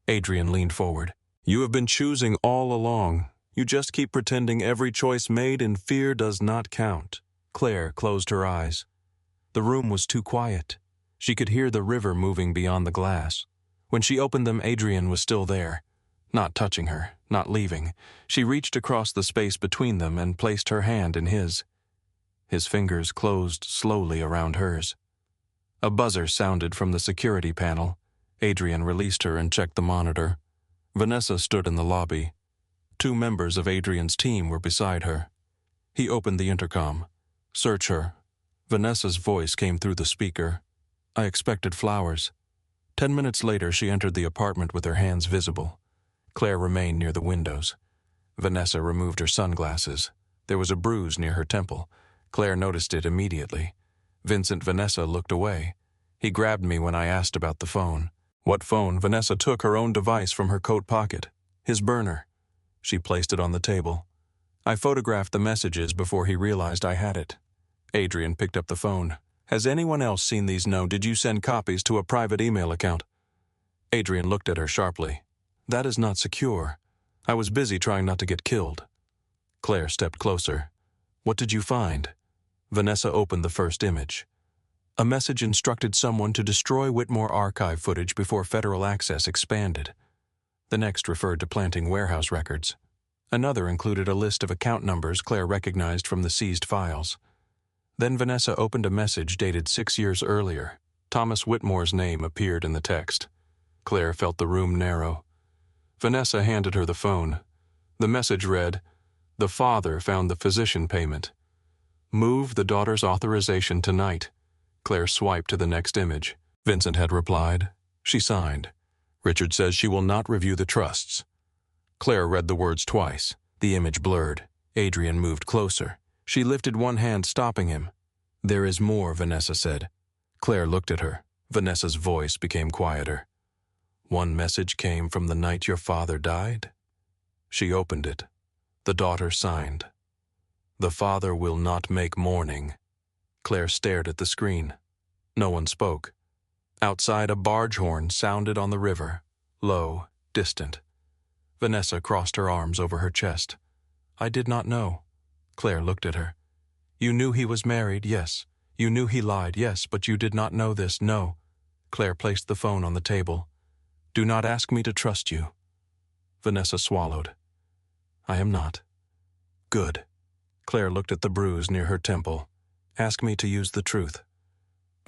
Adrian leaned forward. You have been choosing all along. You just keep pretending every choice made in fear does not count. Claire closed her eyes. The room was too quiet. She could hear the river moving beyond the glass. When she opened them, Adrian was still there. Not touching her, not leaving. She reached across the space between them and placed her hand in his. His fingers closed slowly around hers. A buzzer sounded from the security panel. Adrian released her and checked the monitor. Vanessa stood in the lobby. 2 members of Adrian's team were beside her. He opened the intercom. Search her. Vanessa's voice came through the speaker. I expected flowers. 10 minutes later, she entered the apartment with her hands visible. Claire remained near the windows. Vanessa removed her sunglasses. There was a bruise near her temple. Claire noticed it immediately. Vincent Vanessa looked away. He grabbed me when I asked about the phone. What phone? Vanessa took her own device from her coat pocket. His burner. She placed it on the table. I photographed the messages before he realized I had it. Adrian picked up the phone. Has anyone else seen these? No. Did you send copies to a private email account? Adrian looked at her sharply. That is not secure. I was busy trying not to get killed. Claire stepped closer. What did you find? Vanessa opened the first image. A message instructed someone to destroy Whitmore archive footage before federal access expanded. The next referred to planting warehouse records. Another included a list of account numbers Claire recognized from the seized files. Then Vanessa opened a message dated 6 years earlier. Thomas Whitmore's name appeared in the text. Claire felt the room narrow. Vanessa handed her the phone. The message read, "The father found the physician payment." Move the daughter's authorization tonight. Claire swiped to the next image. Vincent had replied. She signed. Richard says she will not review the trusts. Claire read the words twice. The image blurred. Adrian moved closer. She lifted one hand, stopping him. There is more, Vanessa said. Claire looked at her. Vanessa's voice became quieter. One message came from the night your father died? She opened it. The daughter signed. The father will not make mourning. Claire stared at the screen. No one spoke. Outside, a barge horn sounded on the river, low, distant. Vanessa crossed her arms over her chest. I did not know. Claire looked at her. You knew he was married, yes. You knew he lied, yes, but you did not know this, no. Claire placed the phone on the table. Do not ask me to trust you. Vanessa swallowed. I am not. Good. Claire looked at the bruise near her temple. Ask me to use the truth.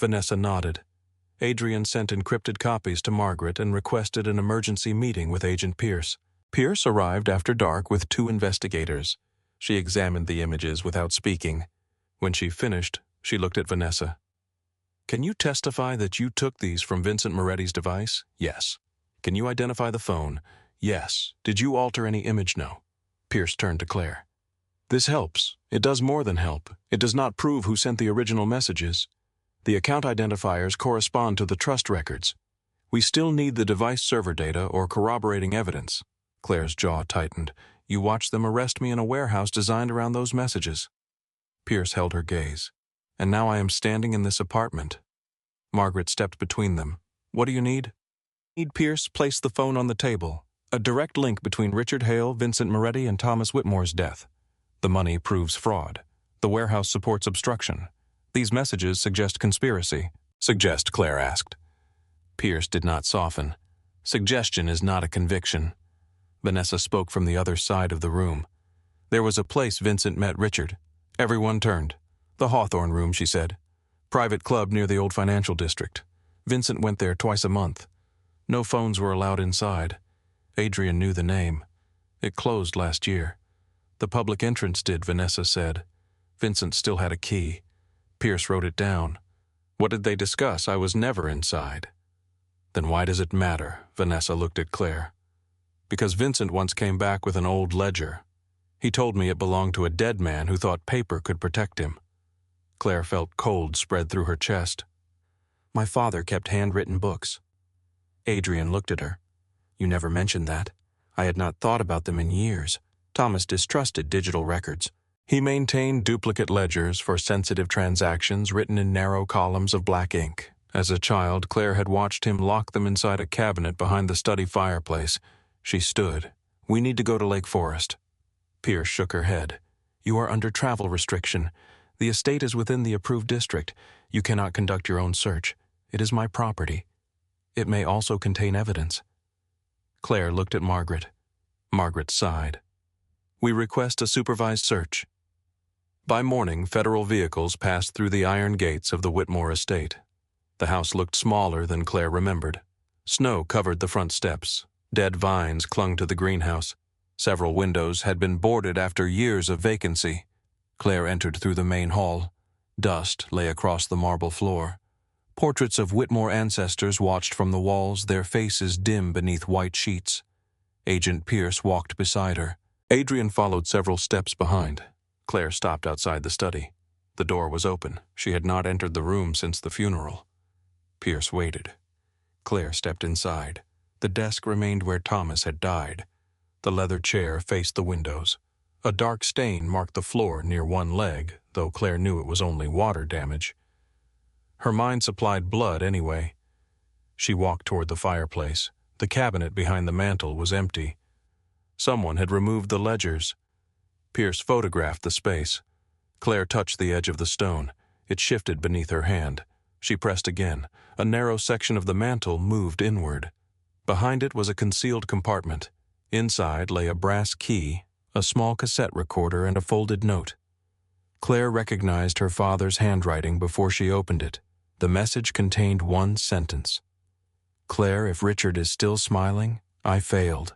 Vanessa nodded. Adrian sent encrypted copies to Margaret and requested an emergency meeting with Agent Pierce. Pierce arrived after dark with 2 investigators. She examined the images without speaking. When she finished, she looked at Vanessa. Can you testify that you took these from Vincent Moretti's device? Yes. Can you identify the phone? Yes. Did you alter any image? No. Pierce turned to Claire. This helps. It does more than help. It does not prove who sent the original messages. The account identifiers correspond to the trust records. We still need the device server data or corroborating evidence. Claire's jaw tightened. You watched them arrest me in a warehouse designed around those messages. Pierce held her gaze. And now I am standing in this apartment. Margaret stepped between them. What do you need? Pierce placed the phone on the table. A direct link between Richard Hale, Vincent Moretti, and Thomas Whitmore's death. The money proves fraud. The warehouse supports obstruction. These messages suggest conspiracy. Suggest, Claire asked. Pierce did not soften. Suggestion is not a conviction. Vanessa spoke from the other side of the room. There was a place Vincent met Richard. Everyone turned. The Hawthorne Room, she said. Private club near the old financial district. Vincent went there twice a month. No phones were allowed inside. Adrian knew the name. It closed last year. The public entrance did, Vanessa said. Vincent still had a key. Pierce wrote it down. What did they discuss? I was never inside. Then why does it matter? Vanessa looked at Claire. Because Vincent once came back with an old ledger. He told me it belonged to a dead man who thought paper could protect him. Claire felt cold spread through her chest. My father kept handwritten books. Adrian looked at her. You never mentioned that. I had not thought about them in years. Thomas distrusted digital records. He maintained duplicate ledgers for sensitive transactions written in narrow columns of black ink. As a child, Claire had watched him lock them inside a cabinet behind the study fireplace. She stood. We need to go to Lake Forest. Pierce shook her head. You are under travel restriction. The estate is within the approved district. You cannot conduct your own search. It is my property. It may also contain evidence. Claire looked at Margaret. Margaret sighed. We request a supervised search. By morning, federal vehicles passed through the iron gates of the Whitmore estate. The house looked smaller than Claire remembered. Snow covered the front steps. Dead vines clung to the greenhouse. Several windows had been boarded after years of vacancy. Claire entered through the main hall. Dust lay across the marble floor. Portraits of Whitmore ancestors watched from the walls, their faces dim beneath white sheets. Agent Pierce walked beside her. Adrian followed several steps behind. Claire stopped outside the study. The door was open. She had not entered the room since the funeral. Pierce waited. Claire stepped inside. The desk remained where Thomas had died. The leather chair faced the windows. A dark stain marked the floor near one leg, though Claire knew it was only water damage. Her mind supplied blood anyway. She walked toward the fireplace. The cabinet behind the mantel was empty. Someone had removed the ledgers. Pierce photographed the space. Claire touched the edge of the stone. It shifted beneath her hand. She pressed again. A narrow section of the mantel moved inward. Behind it was a concealed compartment. Inside lay a brass key, a small cassette recorder, and a folded note. Claire recognized her father's handwriting before she opened it. The message contained one sentence. Claire, if Richard is still smiling, I failed.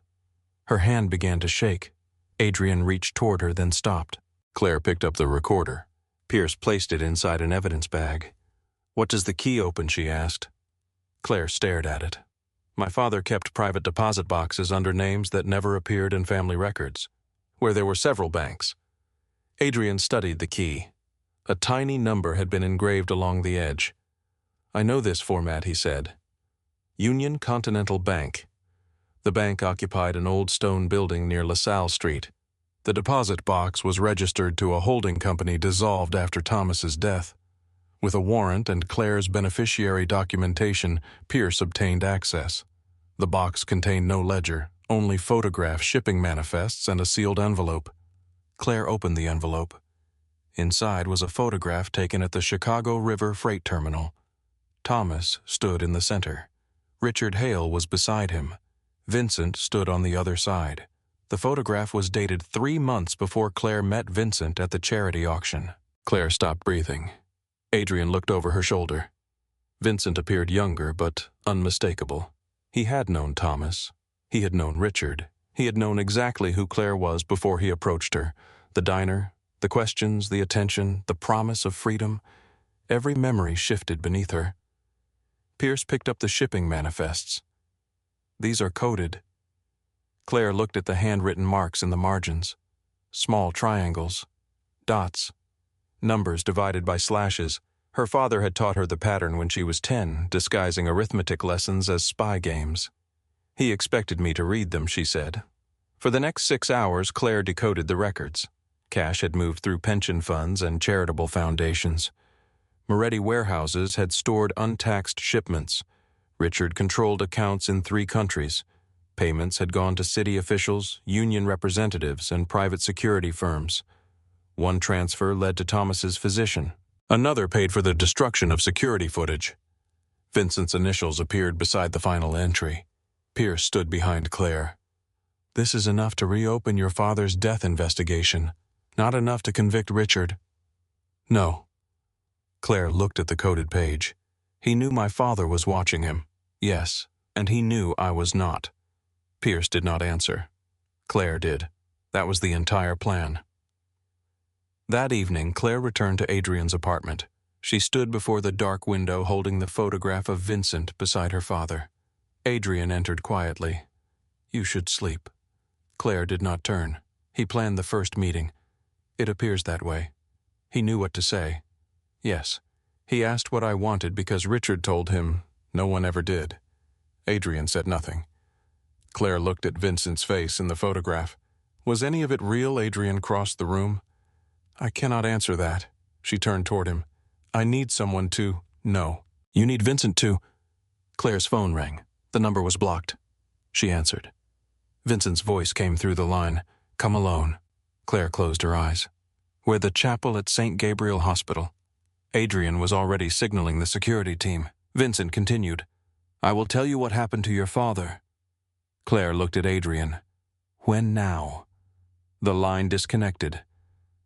Her hand began to shake. Adrian reached toward her, then stopped. Claire picked up the recorder. Pierce placed it inside an evidence bag. "What does the key open?" she asked. Claire stared at it. "My father kept private deposit boxes under names that never appeared in family records, where there were several banks." Adrian studied the key. A tiny number had been engraved along the edge. "I know this format," he said. "Union Continental Bank." The bank occupied an old stone building near LaSalle Street. The deposit box was registered to a holding company dissolved after Thomas's death. With a warrant and Claire's beneficiary documentation, Pierce obtained access. The box contained no ledger, only photograph shipping manifests and a sealed envelope. Claire opened the envelope. Inside was a photograph taken at the Chicago River Freight Terminal. Thomas stood in the center. Richard Hale was beside him. Vincent stood on the other side. The photograph was dated 3 months before Claire met Vincent at the charity auction. Claire stopped breathing. Adrian looked over her shoulder. Vincent appeared younger but unmistakable. He had known Thomas. He had known Richard. He had known exactly who Claire was before he approached her. The diner, the questions, the attention, the promise of freedom. Every memory shifted beneath her. Pierce picked up the shipping manifests. "These are coded." Claire looked at the handwritten marks in the margins. Small triangles. Dots. Numbers divided by slashes. Her father had taught her the pattern when she was 10, disguising arithmetic lessons as spy games. "He expected me to read them," she said. For the next 6 hours, Claire decoded the records. Cash had moved through pension funds and charitable foundations. Moretti warehouses had stored untaxed shipments. Richard controlled accounts in 3 countries. Payments had gone to city officials, union representatives, and private security firms. One transfer led to Thomas's physician. Another paid for the destruction of security footage. Vincent's initials appeared beside the final entry. Pierce stood behind Claire. "This is enough to reopen your father's death investigation. Not enough to convict Richard." "No." Claire looked at the coded page. "He knew my father was watching him. Yes, and he knew I was not." Pierce did not answer. Claire did. That was the entire plan. That evening, Claire returned to Adrian's apartment. She stood before the dark window holding the photograph of Vincent beside her father. Adrian entered quietly. "You should sleep." Claire did not turn. He planned the first meeting. It appears that way. He knew what to say. Yes, he asked what I wanted because Richard told him no one ever did. Adrian said nothing. Claire looked at Vincent's face in the photograph. Was any of it real? Adrian crossed the room. "I cannot answer that." She turned toward him. "I need someone to—" "No. You need Vincent to—" Claire's phone rang. The number was blocked. She answered. Vincent's voice came through the line. "Come alone." Claire closed her eyes. "We're the chapel at St. Gabriel Hospital." Adrian was already signaling the security team. Vincent continued. "I will tell you what happened to your father." Claire looked at Adrian. "When now?" The line disconnected.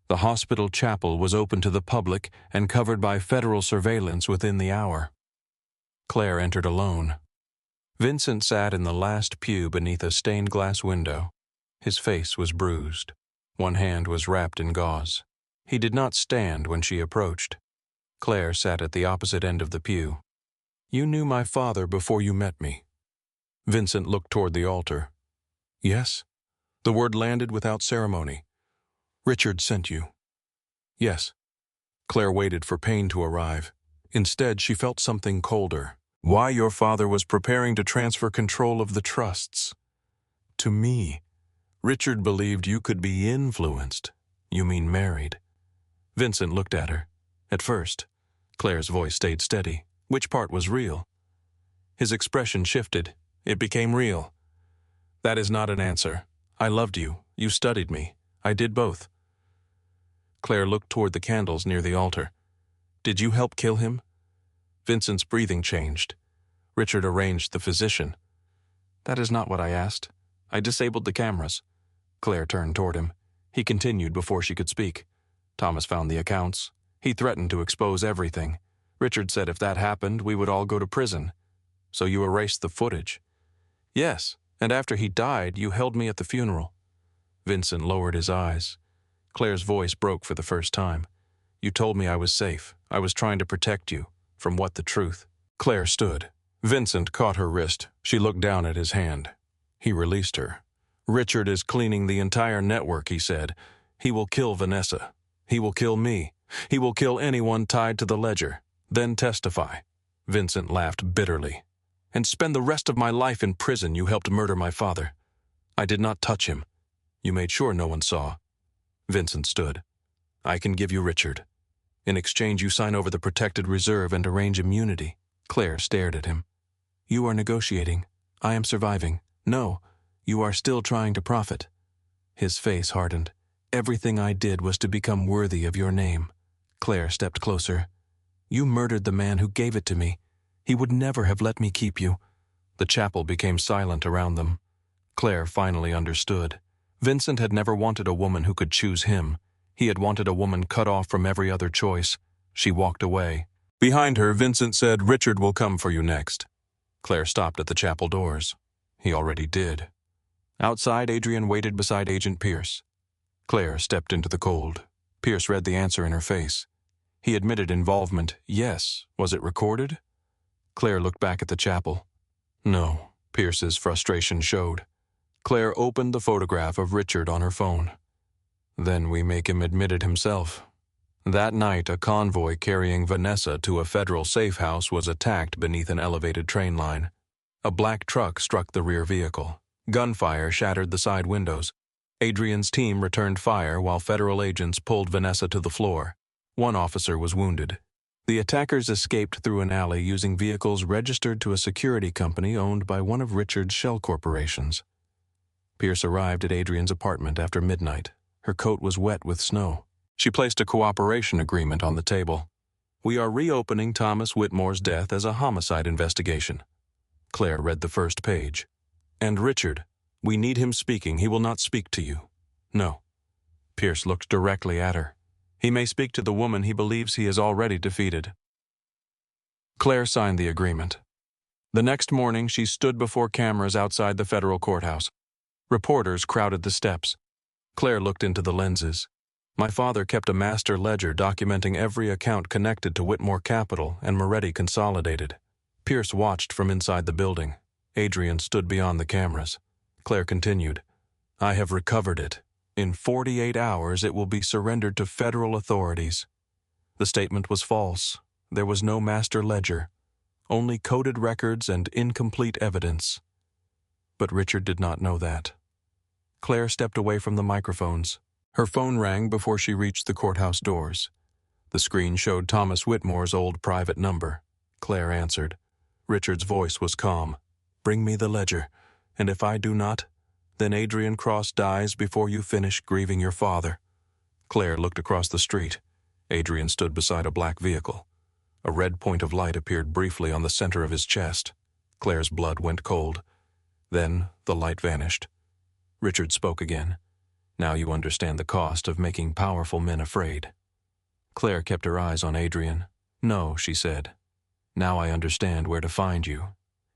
The hospital chapel was open to the public and covered by federal surveillance within the hour. Claire entered alone. Vincent sat in the last pew beneath a stained glass window. His face was bruised. One hand was wrapped in gauze. He did not stand when she approached. Claire sat at the opposite end of the pew. "You knew my father before you met me." Vincent looked toward the altar. "Yes." The word landed without ceremony. "Richard sent you." "Yes." Claire waited for pain to arrive. Instead, she felt something colder. "Why your father was preparing to transfer control of the trusts. To me. Richard believed you could be influenced. You mean married." Vincent looked at her. At first. Claire's voice stayed steady. Which part was real? His expression shifted. It became real. "That is not an answer. I loved you. You studied me. I did both." Claire looked toward the candles near the altar. "Did you help kill him?" Vincent's breathing changed. Richard arranged the physician. "That is not what I asked. I disabled the cameras." Claire turned toward him. He continued before she could speak. "Thomas found the accounts. He threatened to expose everything. Richard said if that happened, we would all go to prison. So you erased the footage." "Yes, and after he died, you held me at the funeral." Vincent lowered his eyes. Claire's voice broke for the first time. You told me I was safe. I was trying to protect you. From what the truth? Claire stood. Vincent caught her wrist. She looked down at his hand. He released her. Richard is cleaning the entire network, he said. He will kill Vanessa. He will kill me. He will kill anyone tied to the ledger. Then testify. Vincent laughed bitterly. And spend the rest of my life in prison. You helped murder my father. I did not touch him. You made sure no one saw. Vincent stood. I can give you Richard. In exchange, you sign over the protected reserve and arrange immunity. Claire stared at him. You are negotiating. I am surviving. No, you are still trying to profit. His face hardened. Everything I did was to become worthy of your name. Claire stepped closer. You murdered the man who gave it to me. He would never have let me keep you. The chapel became silent around them. Claire finally understood. Vincent had never wanted a woman who could choose him. He had wanted a woman cut off from every other choice. She walked away. Behind her, Vincent said, Richard will come for you next. Claire stopped at the chapel doors. He already did. Outside, Adrian waited beside Agent Pierce. Claire stepped into the cold. Pierce read the answer in her face. He admitted involvement. Yes. Was it recorded? Claire looked back at the chapel. No. Pierce's frustration showed. Claire opened the photograph of Richard on her phone. Then we make him admit it himself. That night, a convoy carrying Vanessa to a federal safe house was attacked beneath an elevated train line. A black truck struck the rear vehicle. Gunfire shattered the side windows. Adrian's team returned fire while federal agents pulled Vanessa to the floor. One officer was wounded. The attackers escaped through an alley using vehicles registered to a security company owned by one of Richard's shell corporations. Pierce arrived at Adrian's apartment after midnight. Her coat was wet with snow. She placed a cooperation agreement on the table. We are reopening Thomas Whitmore's death as a homicide investigation. Claire read the first page. And Richard, we need him speaking. He will not speak to you. No. Pierce looked directly at her. He may speak to the woman he believes he has already defeated. Claire signed the agreement. The next morning, she stood before cameras outside the federal courthouse. Reporters crowded the steps. Claire looked into the lenses. My father kept a master ledger documenting every account connected to Whitmore Capital and Moretti Consolidated. Pierce watched from inside the building. Adrian stood beyond the cameras. Claire continued, I have recovered it. In 48 hours, it will be surrendered to federal authorities. The statement was false. There was no master ledger, only coded records and incomplete evidence. But Richard did not know that. Claire stepped away from the microphones. Her phone rang before she reached the courthouse doors. The screen showed Thomas Whitmore's old private number. Claire answered. Richard's voice was calm. Bring me the ledger, and if I do not, then Adrian Cross dies before you finish grieving your father. Claire looked across the street. Adrian stood beside a black vehicle. A red point of light appeared briefly on the center of his chest. Claire's blood went cold. Then the light vanished. Richard spoke again. Now you understand the cost of making powerful men afraid. Claire kept her eyes on Adrian. No, she said. Now I understand where to find you.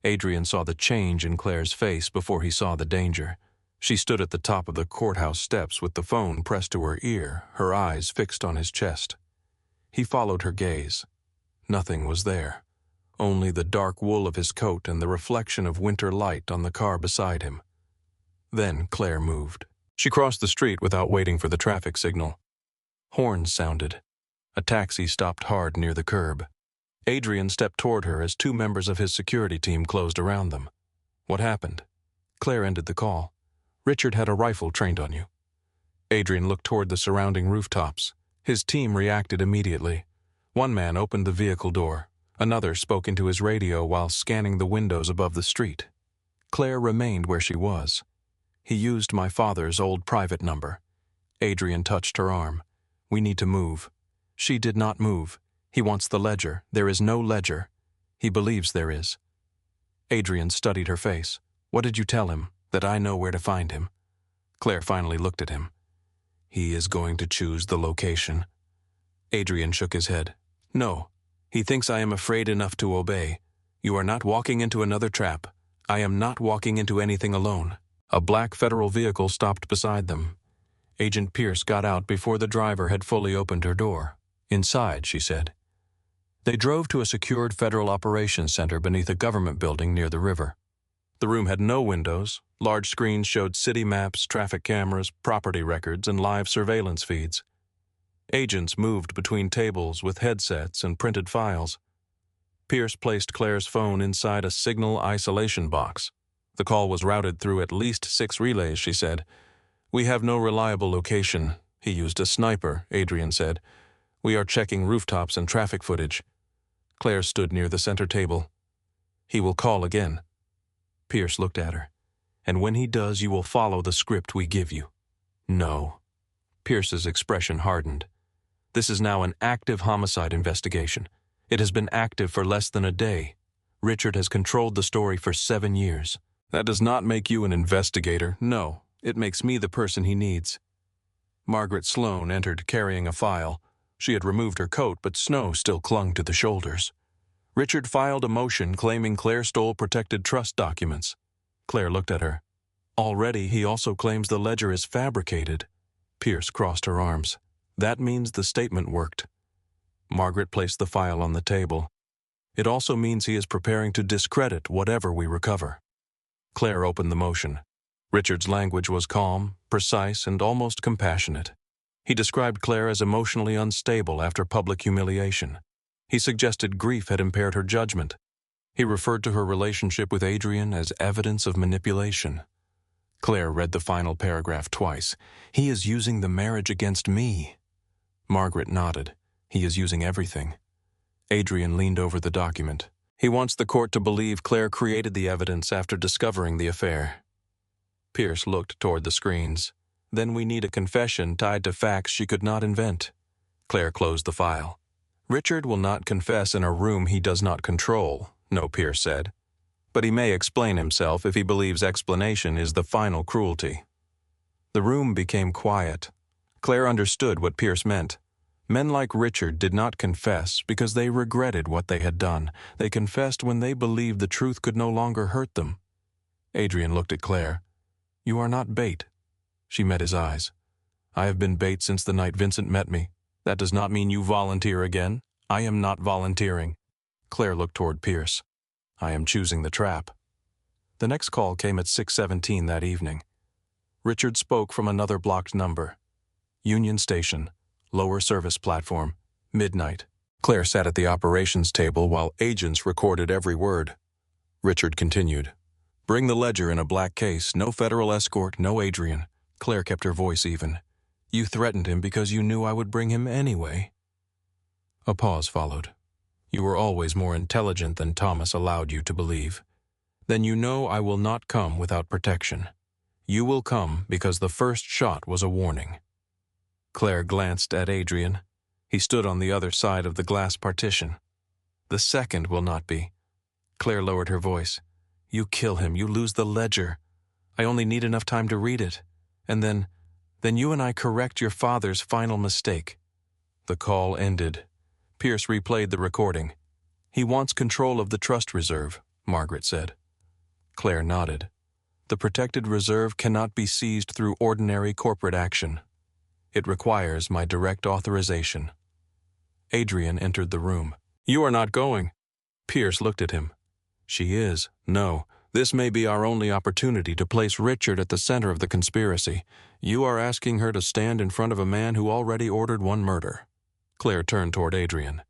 Adrian saw the change in Claire's face before he saw the danger. She stood at the top of the courthouse steps with the phone pressed to her ear, her eyes fixed on his chest. He followed her gaze. Nothing was there. Only the dark wool of his coat and the reflection of winter light on the car beside him. Then Claire moved. She crossed the street without waiting for the traffic signal. Horns sounded. A taxi stopped hard near the curb. Adrian stepped toward her as two members of his security team closed around them. What happened? Claire ended the call. Richard had a rifle trained on you. Adrian looked toward the surrounding rooftops. His team reacted immediately. One man opened the vehicle door. Another spoke into his radio while scanning the windows above the street. Claire remained where she was. He used my father's old private number. Adrian touched her arm. We need to move. She did not move. He wants the ledger. There is no ledger. He believes there is. Adrian studied her face. What did you tell him? That I know where to find him. Claire finally looked at him. He is going to choose the location. Adrian shook his head. No. He thinks I am afraid enough to obey. You are not walking into another trap. I am not walking into anything alone. A black federal vehicle stopped beside them. Agent Pierce got out before the driver had fully opened her door. "Inside," she said. They drove to a secured federal operations center beneath a government building near the river. The room had no windows. Large screens showed city maps, traffic cameras, property records, and live surveillance feeds. Agents moved between tables with headsets and printed files. Pierce placed Claire's phone inside a signal isolation box. The call was routed through at least 6 relays, she said. "We have no reliable location." He used a sniper, Adrian said. "We are checking rooftops and traffic footage." Claire stood near the center table. "He will call again." Pierce looked at her. "And when he does, you will follow the script we give you." "No." Pierce's expression hardened. "This is now an active homicide investigation. It has been active for less than a day. Richard has controlled the story for 7 years. That does not make you an investigator. No, it makes me the person he needs." Margaret Sloane entered carrying a file. She had removed her coat, but snow still clung to the shoulders. Richard filed a motion claiming Claire stole protected trust documents. Claire looked at her. "Already, he also claims the ledger is fabricated." Pierce crossed her arms. "That means the statement worked." Margaret placed the file on the table. "It also means he is preparing to discredit whatever we recover." Claire opened the motion. Richard's language was calm, precise, and almost compassionate. He described Claire as emotionally unstable after public humiliation. He suggested grief had impaired her judgment. He referred to her relationship with Adrian as evidence of manipulation. Claire read the final paragraph twice. "He is using the marriage against me." Margaret nodded. "He is using everything." Adrian leaned over the document. "He wants the court to believe Claire created the evidence after discovering the affair." Pierce looked toward the screens. "Then we need a confession tied to facts she could not invent." Claire closed the file. "Richard will not confess in a room he does not control," No Pierce said. "But he may explain himself if he believes explanation is the final cruelty." The room became quiet. Claire understood what Pierce meant. Men like Richard did not confess because they regretted what they had done. They confessed when they believed the truth could no longer hurt them. Adrian looked at Claire. "You are not bait." She met his eyes. "I have been bait since the night Vincent met me. That does not mean you volunteer again. I am not volunteering." Claire looked toward Pierce. "I am choosing the trap." The next call came at 6:17 that evening. Richard spoke from another blocked number. "Union Station, lower service platform, midnight." Claire sat at the operations table while agents recorded every word. Richard continued. "Bring the ledger in a black case, no federal escort, no Adrian." Claire kept her voice even. "You threatened him because you knew I would bring him anyway." A pause followed. "You were always more intelligent than Thomas allowed you to believe. Then you know I will not come without protection. You will come because the first shot was a warning." Claire glanced at Adrian. He stood on the other side of the glass partition. "The second will not be." Claire lowered her voice. "You kill him, you lose the ledger. I only need enough time to read it. And then you and I correct your father's final mistake." The call ended. Pierce replayed the recording. "He wants control of the trust reserve," Margaret said. Claire nodded. "The protected reserve cannot be seized through ordinary corporate action. It requires my direct authorization." Adrian entered the room. "You are not going." Pierce looked at him. "She is. No. This may be our only opportunity to place Richard at the center of the conspiracy. You are asking her to stand in front of a man who already ordered one murder." Claire turned toward Adrian.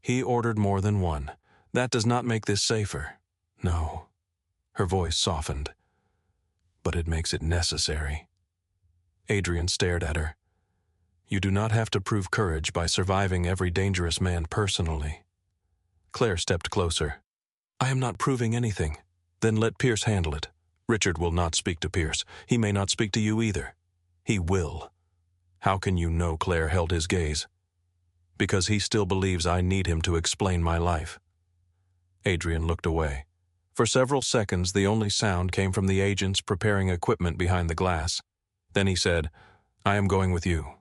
"He ordered more than one. That does not make this safer." "No." Her voice softened. "But it makes it necessary." Adrian stared at her. "You do not have to prove courage by surviving every dangerous man personally." Claire stepped closer. "I am not proving anything." "Then let Pierce handle it. Richard will not speak to Pierce. He may not speak to you either." "He will." "How can you know?" Claire held his gaze. "Because he still believes I need him to explain my life." Adrian looked away. For several seconds, the only sound came from the agents preparing equipment behind the glass. Then he said, "I am going with you."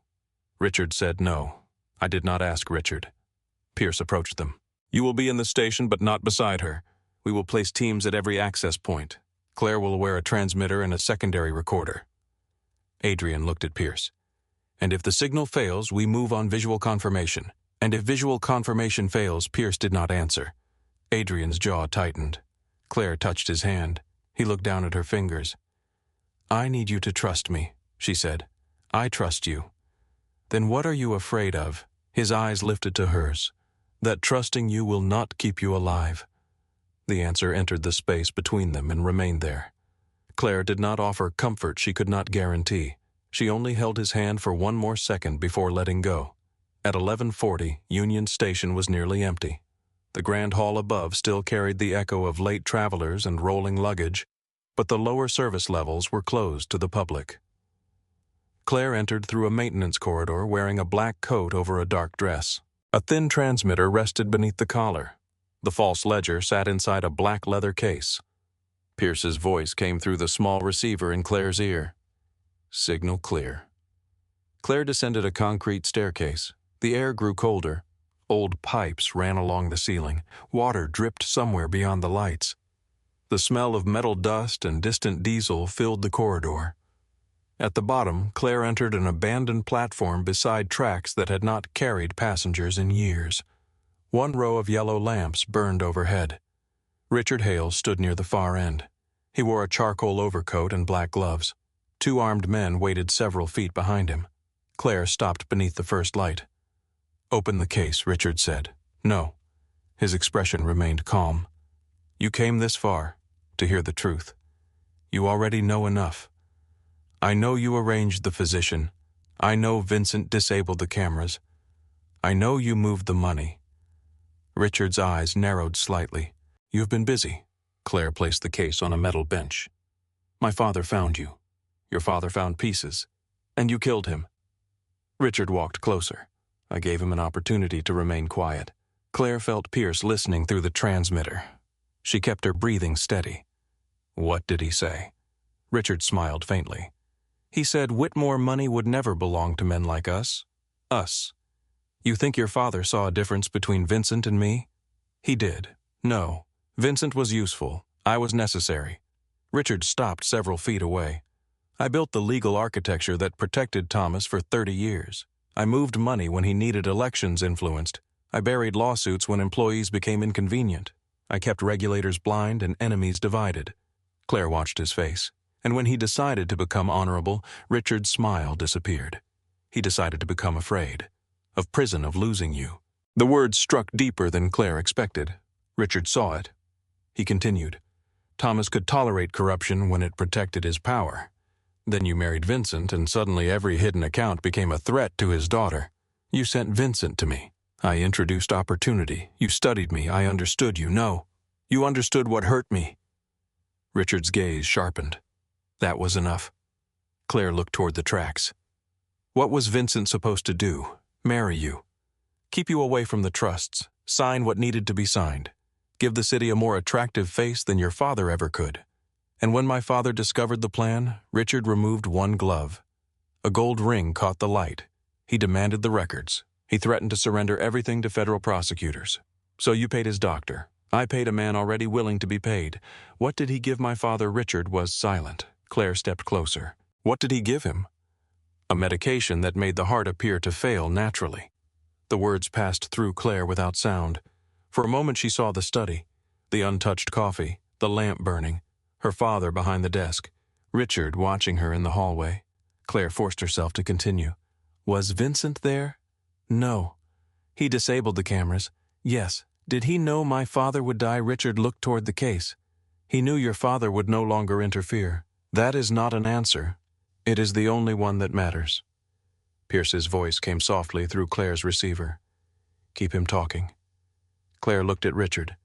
Richard said no. "I did not ask Richard." Pierce approached them. "You will be in the station, but not beside her. We will place teams at every access point. Claire will wear a transmitter and a secondary recorder." Adrian looked at Pierce. "And if the signal fails, we move on visual confirmation. And if visual confirmation fails, Pierce did not answer. Adrian's jaw tightened. Claire touched his hand. He looked down at her fingers. "I need you to trust me," she said. "I trust you." "Then what are you afraid of?" His eyes lifted to hers. "That trusting you will not keep you alive." The answer entered the space between them and remained there. Claire did not offer comfort she could not guarantee. She only held his hand for one more second before letting go. At 11:40, Union Station was nearly empty. The grand hall above still carried the echo of late travelers and rolling luggage, but the lower service levels were closed to the public. Claire entered through a maintenance corridor wearing a black coat over a dark dress. A thin transmitter rested beneath the collar. The false ledger sat inside a black leather case. Pierce's voice came through the small receiver in Claire's ear. "Signal clear." Claire descended a concrete staircase. The air grew colder. Old pipes ran along the ceiling. Water dripped somewhere beyond the lights. The smell of metal dust and distant diesel filled the corridor. At the bottom, Claire entered an abandoned platform beside tracks that had not carried passengers in years. One row of yellow lamps burned overhead. Richard Hale stood near the far end. He wore a charcoal overcoat and black gloves. Two armed men waited several feet behind him. Claire stopped beneath the first light. "Open the case," Richard said. "No." His expression remained calm. "You came this far to hear the truth. You already know enough. I know you arranged the physician. I know Vincent disabled the cameras. I know you moved the money." Richard's eyes narrowed slightly. "You've been busy." Claire placed the case on a metal bench. "My father found you. Your father found pieces. And you killed him." Richard walked closer. I gave him an opportunity to remain quiet. Claire felt Pierce listening through the transmitter. She kept her breathing steady. "What did he say?" Richard smiled faintly. "He said Whitmore money would never belong to men like us. Us. You think your father saw a difference between Vincent and me? He did. No. Vincent was useful. I was necessary." Richard stopped several feet away. "I built the legal architecture that protected Thomas for 30 years. I moved money when he needed elections influenced. I buried lawsuits when employees became inconvenient. I kept regulators blind and enemies divided." Claire watched his face. And when he decided to become honorable, Richard's smile disappeared. He decided to become afraid. Of prison, of losing you. The words struck deeper than Claire expected. Richard saw it. He continued. "Thomas could tolerate corruption when it protected his power. Then you married Vincent, and suddenly every hidden account became a threat to his daughter. You sent Vincent to me. I introduced opportunity. You studied me. I understood you. No. You understood what hurt me." Richard's gaze sharpened. That was enough. Claire looked toward the tracks. "What was Vincent supposed to do? Marry you. Keep you away from the trusts. Sign what needed to be signed. Give the city a more attractive face than your father ever could. And when my father discovered the plan, Richard removed one glove. A gold ring caught the light. He demanded the records. He threatened to surrender everything to federal prosecutors. So you paid his doctor. I paid a man already willing to be paid. What did he give my father? Richard was silent. Claire stepped closer. What did he give him? A medication that made the heart appear to fail naturally. The words passed through Claire without sound. For a moment she saw the study, the untouched coffee, the lamp burning, her father behind the desk, Richard watching her in the hallway. Claire forced herself to continue. Was Vincent there? No. He disabled the cameras. Yes. Did he know my father would die? Richard looked toward the case. He knew your father would no longer interfere. That is not an answer. It is the only one that matters. Pierce's voice came softly through Claire's receiver. Keep him talking. Claire looked at Richard.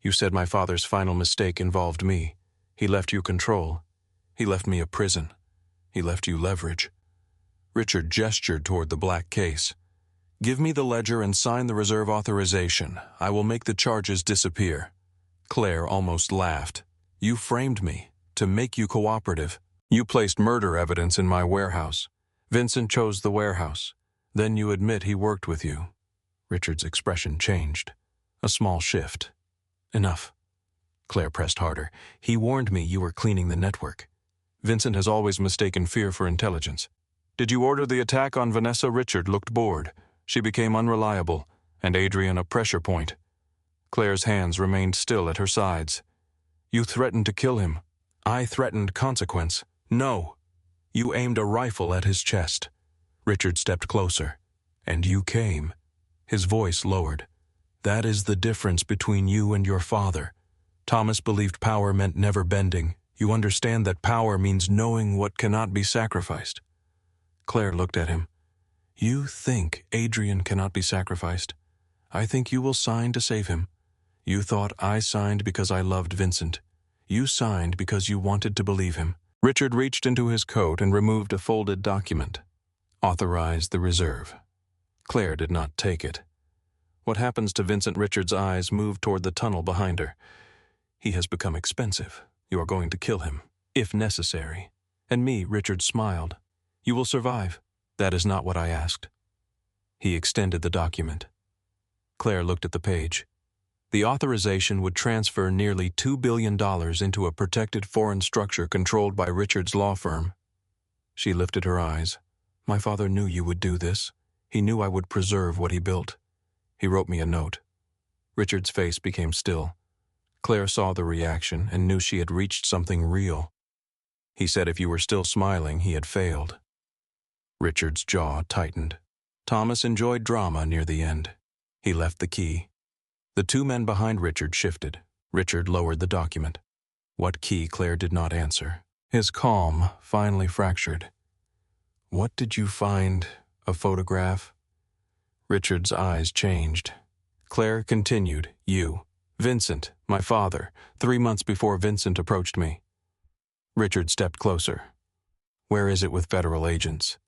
You said my father's final mistake involved me. He left you control. He left me a prison. He left you leverage. Richard gestured toward the black case. Give me the ledger and sign the reserve authorization. I will make the charges disappear. Claire almost laughed. You framed me to make you cooperative. You placed murder evidence in my warehouse. Vincent chose the warehouse. Then you admit he worked with you. Richard's expression changed. A small shift. Enough. Claire pressed harder. He warned me you were cleaning the network. Vincent has always mistaken fear for intelligence. Did you order the attack on Vanessa? Richard looked bored. She became unreliable, and Adrian a pressure point. Claire's hands remained still at her sides. You threatened to kill him. I threatened consequence. No. You aimed a rifle at his chest. Richard stepped closer. And you came. His voice lowered. That is the difference between you and your father. Thomas believed power meant never bending. You understand that power means knowing what cannot be sacrificed. Claire looked at him. You think Adrian cannot be sacrificed. I think you will sign to save him. You thought I signed because I loved Vincent. You signed because you wanted to believe him. Richard reached into his coat and removed a folded document. Authorized the reserve. Claire did not take it. What happens to Vincent Richards' eyes moved toward the tunnel behind her. He has become expensive. You are going to kill him, if necessary. And me, Richard smiled. You will survive. That is not what I asked. He extended the document. Claire looked at the page. The authorization would transfer nearly $2 billion into a protected foreign structure controlled by Richard's law firm. She lifted her eyes. My father knew you would do this. He knew I would preserve what he built. He wrote me a note. Richard's face became still. Claire saw the reaction and knew she had reached something real. He said if you were still smiling, he had failed. Richard's jaw tightened. Thomas enjoyed drama near the end. He left the key. The two men behind Richard shifted. Richard lowered the document. What key, Claire did not answer. His calm finally fractured. What did you find? A photograph? Richard's eyes changed. Claire continued. You. Vincent, my father, 3 months before Vincent approached me. Richard stepped closer. Where is it with federal agents?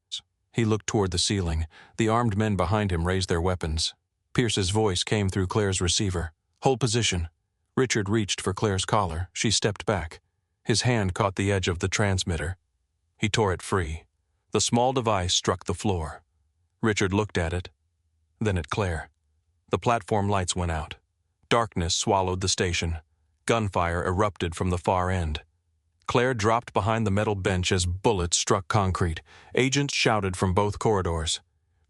He looked toward the ceiling. The armed men behind him raised their weapons. Pierce's voice came through Claire's receiver. Hold position. Richard reached for Claire's collar. She stepped back. His hand caught the edge of the transmitter. He tore it free. The small device struck the floor. Richard looked at it, then at Claire. The platform lights went out. Darkness swallowed the station. Gunfire erupted from the far end. Claire dropped behind the metal bench as bullets struck concrete. Agents shouted from both corridors.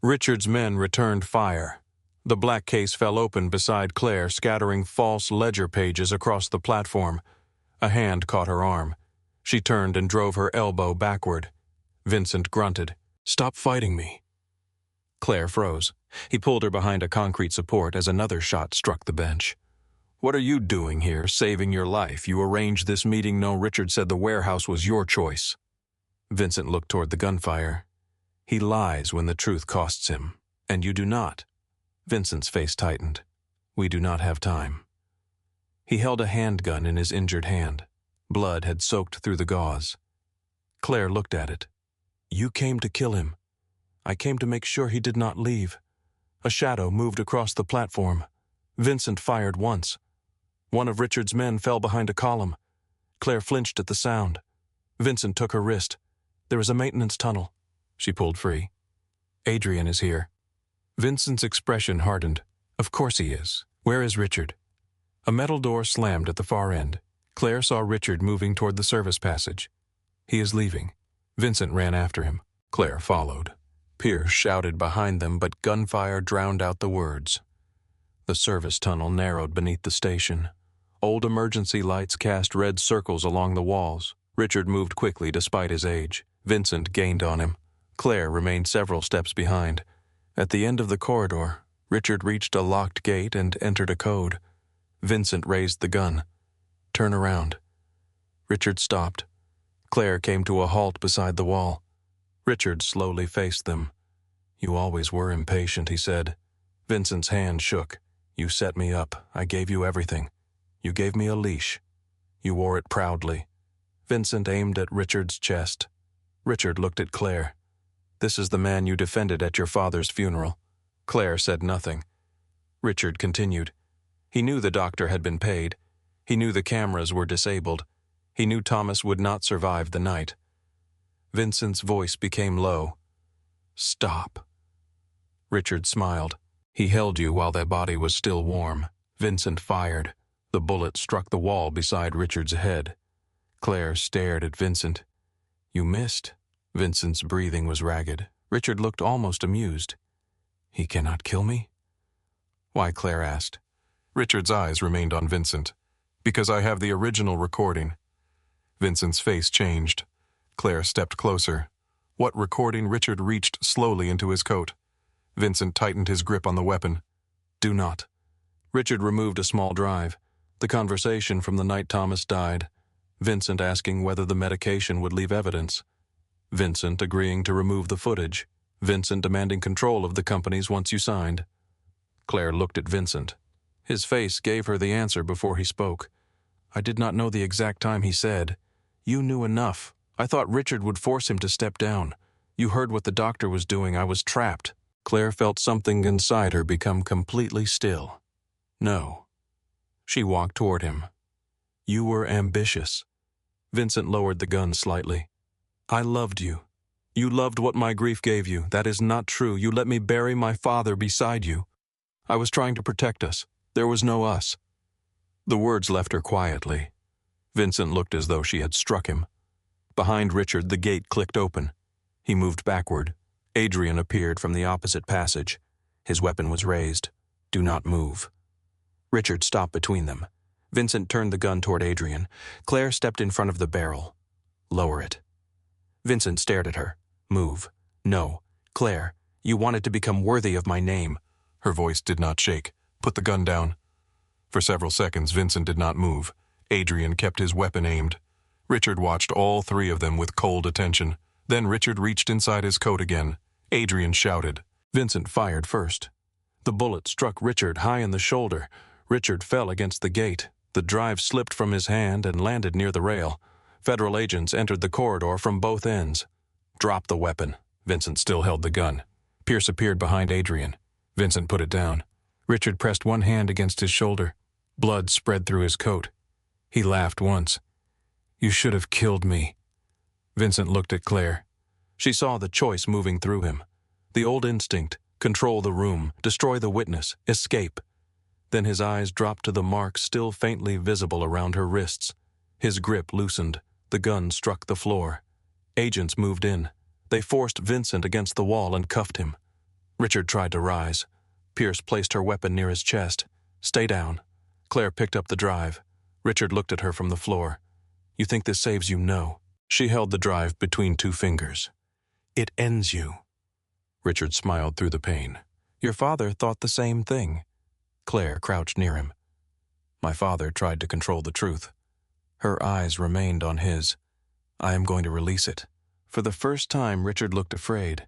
Richard's men returned fire. The black case fell open beside Claire, scattering false ledger pages across the platform. A hand caught her arm. She turned and drove her elbow backward. Vincent grunted. Stop fighting me. Claire froze. He pulled her behind a concrete support as another shot struck the bench. What are you doing here, saving your life? You arranged this meeting. No, Richard said the warehouse was your choice. Vincent looked toward the gunfire. He lies when the truth costs him, and you do not. Vincent's face tightened. We do not have time. He held a handgun in his injured hand. Blood had soaked through the gauze. Claire looked at it. You came to kill him. I came to make sure he did not leave. A shadow moved across the platform. Vincent fired once. One of Richard's men fell behind a column. Claire flinched at the sound. Vincent took her wrist. There is a maintenance tunnel. She pulled free. Adrian is here. Vincent's expression hardened. Of course he is. Where is Richard? A metal door slammed at the far end. Claire saw Richard moving toward the service passage. He is leaving. Vincent ran after him. Claire followed. Pierce shouted behind them, but gunfire drowned out the words. The service tunnel narrowed beneath the station. Old emergency lights cast red circles along the walls. Richard moved quickly despite his age. Vincent gained on him. Claire remained several steps behind. At the end of the corridor, Richard reached a locked gate and entered a code. Vincent raised the gun. Turn around. Richard stopped. Claire came to a halt beside the wall. Richard slowly faced them. You always were impatient, he said. Vincent's hand shook. You set me up. I gave you everything. You gave me a leash. You wore it proudly. Vincent aimed at Richard's chest. Richard looked at Claire. This is the man you defended at your father's funeral. Claire said nothing. Richard continued. He knew the doctor had been paid. He knew the cameras were disabled. He knew Thomas would not survive the night. Vincent's voice became low. Stop. Richard smiled. He held you while that body was still warm. Vincent fired. The bullet struck the wall beside Richard's head. Claire stared at Vincent. You missed. Vincent's breathing was ragged. Richard looked almost amused. He cannot kill me? Why, Claire asked. Richard's eyes remained on Vincent. Because I have the original recording. Vincent's face changed. Claire stepped closer. What recording? Richard reached slowly into his coat. Vincent tightened his grip on the weapon. Do not. Richard removed a small drive. The conversation from the night Thomas died. Vincent asking whether the medication would leave evidence. Vincent agreeing to remove the footage. Vincent demanding control of the companies once you signed. Claire looked at Vincent. His face gave her the answer before he spoke. I did not know the exact time he said. You knew enough. I thought Richard would force him to step down. You heard what the doctor was doing. I was trapped. Claire felt something inside her become completely still. No. She walked toward him. You were ambitious. Vincent lowered the gun slightly. I loved you. You loved what my grief gave you. That is not true. You let me bury my father beside you. I was trying to protect us. There was no us. The words left her quietly. Vincent looked as though she had struck him. Behind Richard, the gate clicked open. He moved backward. Adrian appeared from the opposite passage. His weapon was raised. Do not move. Richard stopped between them. Vincent turned the gun toward Adrian. Claire stepped in front of the barrel. Lower it. Vincent stared at her. Move. No. Claire, you wanted to become worthy of my name. Her voice did not shake. Put the gun down. For several seconds, Vincent did not move. Adrian kept his weapon aimed. Richard watched all three of them with cold attention. Then Richard reached inside his coat again. Adrian shouted. Vincent fired first. The bullet struck Richard high in the shoulder. Richard fell against the gate. The drive slipped from his hand and landed near the rail. Federal agents entered the corridor from both ends. Drop the weapon. Vincent still held the gun. Pierce appeared behind Adrian. Vincent put it down. Richard pressed one hand against his shoulder. Blood spread through his coat. He laughed once. You should have killed me. Vincent looked at Claire. She saw the choice moving through him. The old instinct, control the room, destroy the witness, escape. Then his eyes dropped to the marks still faintly visible around her wrists. His grip loosened. The gun struck the floor. Agents moved in. They forced Vincent against the wall and cuffed him. Richard tried to rise. Pierce placed her weapon near his chest. Stay down. Claire picked up the drive. Richard looked at her from the floor. You think this saves you? No. She held the drive between two fingers. It ends you. Richard smiled through the pain. Your father thought the same thing. Claire crouched near him. My father tried to control the truth. Her eyes remained on his. I am going to release it. For the first time, Richard looked afraid.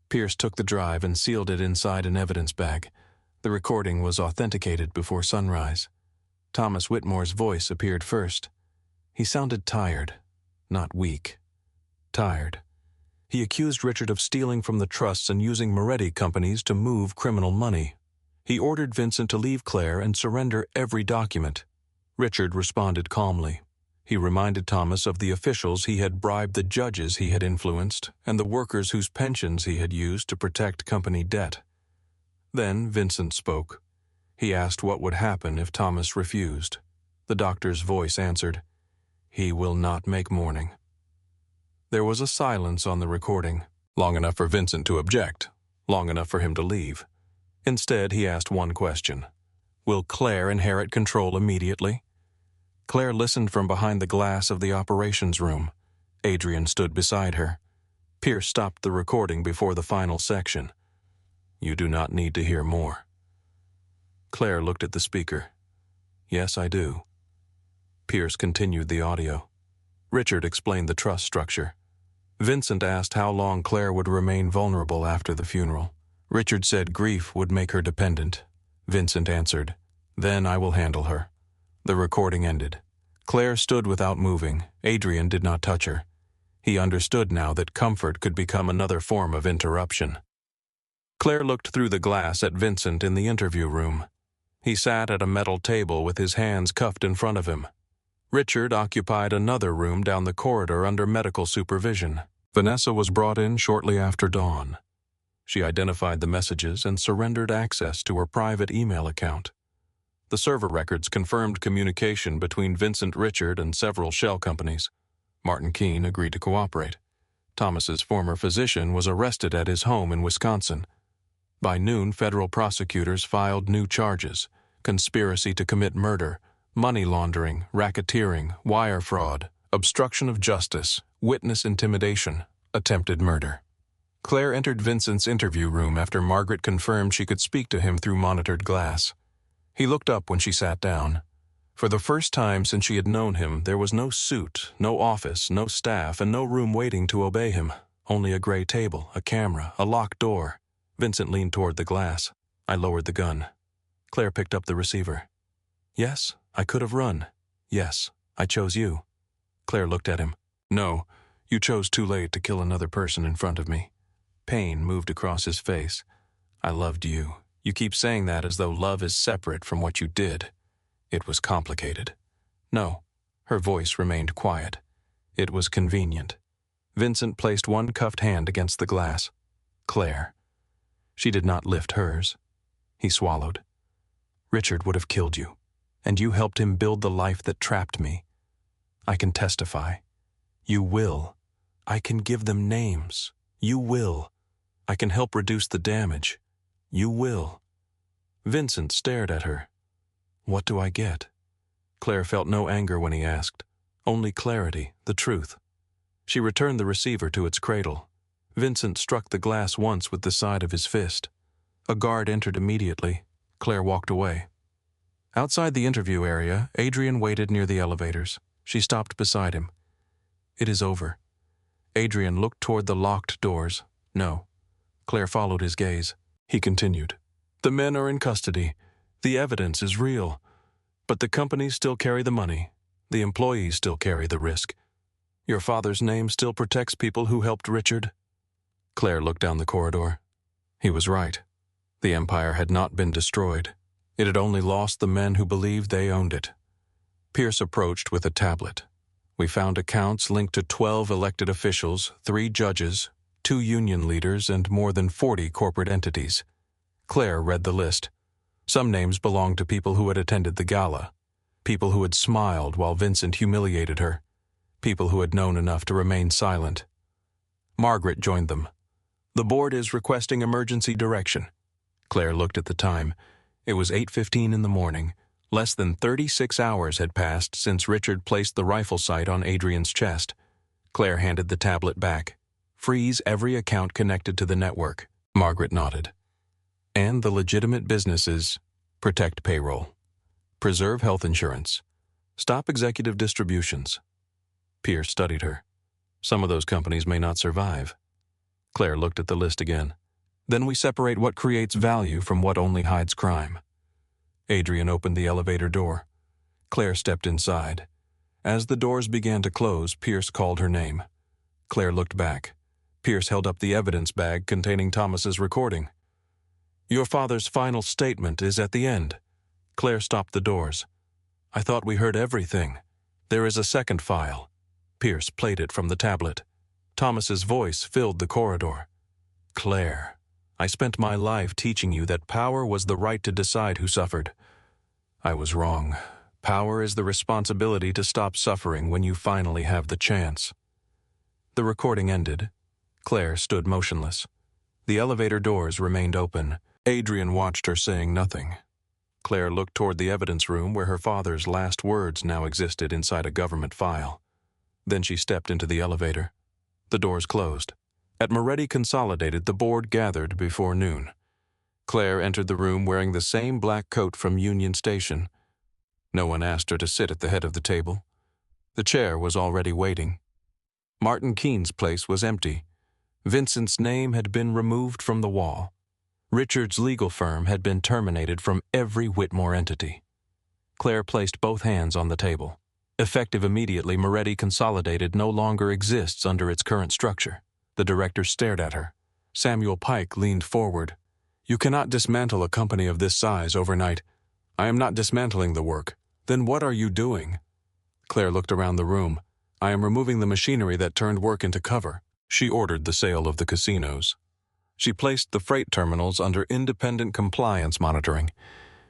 Pierce took the drive and sealed it inside an evidence bag. The recording was authenticated before sunrise. Thomas Whitmore's voice appeared first. He sounded tired, not weak. Tired. He accused Richard of stealing from the trusts and using Moretti companies to move criminal money. He ordered Vincent to leave Claire and surrender every document. Richard responded calmly. He reminded Thomas of the officials he had bribed, the judges he had influenced, and the workers whose pensions he had used to protect company debt. Then Vincent spoke. He asked what would happen if Thomas refused. The doctor's voice answered, He will not make mourning. There was a silence on the recording, long enough for Vincent to object, long enough for him to leave. Instead, he asked one question. Will Claire inherit control immediately? Claire listened from behind the glass of the operations room. Adrian stood beside her. Pierce stopped the recording before the final section. You do not need to hear more. Claire looked at the speaker. Yes, I do. Pierce continued the audio. Richard explained the trust structure. Vincent asked how long Claire would remain vulnerable after the funeral. Richard said grief would make her dependent. Vincent answered, Then I will handle her. The recording ended. Claire stood without moving. Adrian did not touch her. He understood now that comfort could become another form of interruption. Claire looked through the glass at Vincent in the interview room. He sat at a metal table with his hands cuffed in front of him. Richard occupied another room down the corridor under medical supervision. Vanessa was brought in shortly after dawn. She identified the messages and surrendered access to her private email account. The server records confirmed communication between Vincent Richard and several shell companies. Martin Keene agreed to cooperate. Thomas's former physician was arrested at his home in Wisconsin. By noon, federal prosecutors filed new charges: conspiracy to commit murder, money laundering, racketeering, wire fraud, obstruction of justice, witness intimidation, attempted murder. Claire entered Vincent's interview room after Margaret confirmed she could speak to him through monitored glass. He looked up when she sat down. For the first time since she had known him, there was no suit, no office, no staff, and no room waiting to obey him. Only a gray table, a camera, a locked door. Vincent leaned toward the glass. I lowered the gun. Claire picked up the receiver. Yes, I could have run. Yes, I chose you. Claire looked at him. No, you chose too late to kill another person in front of me. Pain moved across his face. I loved you. You keep saying that as though love is separate from what you did. It was complicated. No, her voice remained quiet. It was convenient. Vincent placed one cuffed hand against the glass. Claire. She did not lift hers. He swallowed. Richard would have killed you, and you helped him build the life that trapped me. I can testify. You will. I can give them names. You will. I can help reduce the damage. You will. Vincent stared at her. What do I get? Claire felt no anger when he asked, only clarity, the truth. She returned the receiver to its cradle. Vincent struck the glass once with the side of his fist. A guard entered immediately. Claire walked away. Outside the interview area, Adrian waited near the elevators. She stopped beside him. It is over. Adrian looked toward the locked doors. No. Claire followed his gaze. He continued. The men are in custody. The evidence is real. But the companies still carry the money. The employees still carry the risk. Your father's name still protects people who helped Richard. Claire looked down the corridor. He was right. The empire had not been destroyed. It had only lost the men who believed they owned it. Pierce approached with a tablet. We found accounts linked to 12 elected officials, 3 judges, 2 union leaders, and more than 40 corporate entities. Claire read the list. Some names belonged to people who had attended the gala, people who had smiled while Vincent humiliated her, people who had known enough to remain silent. Margaret joined them. The board is requesting emergency direction. Claire looked at the time. It was 8:15 in the morning. Less than 36 hours had passed since Richard placed the rifle sight on Adrian's chest. Claire handed the tablet back. Freeze every account connected to the network. Margaret nodded. And the legitimate businesses: protect payroll, preserve health insurance, stop executive distributions. Pierce studied her. Some of those companies may not survive. Claire looked at the list again. Then we separate what creates value from what only hides crime. Adrian opened the elevator door. Claire stepped inside. As the doors began to close, Pierce called her name. Claire looked back. Pierce held up the evidence bag containing Thomas's recording. Your father's final statement is at the end. Claire stopped the doors. I thought we heard everything. There is a second file. Pierce played it from the tablet. Thomas's voice filled the corridor. Claire, I spent my life teaching you that power was the right to decide who suffered. I was wrong. Power is the responsibility to stop suffering when you finally have the chance. The recording ended. Claire stood motionless. The elevator doors remained open. Adrian watched her, saying nothing. Claire looked toward the evidence room where her father's last words now existed inside a government file. Then she stepped into the elevator. The doors closed. At Moretti Consolidated, the board gathered before noon. Claire entered the room wearing the same black coat from Union Station. No one asked her to sit at the head of the table. The chair was already waiting. Martin Keene's place was empty. Vincent's name had been removed from the wall. Richard's legal firm had been terminated from every Whitmore entity. Claire placed both hands on the table. Effective immediately, Moretti Consolidated no longer exists under its current structure. The director stared at her. Samuel Pike leaned forward. You cannot dismantle a company of this size overnight. I am not dismantling the work. Then what are you doing? Claire looked around the room. I am removing the machinery that turned work into cover. She ordered the sale of the casinos. She placed the freight terminals under independent compliance monitoring.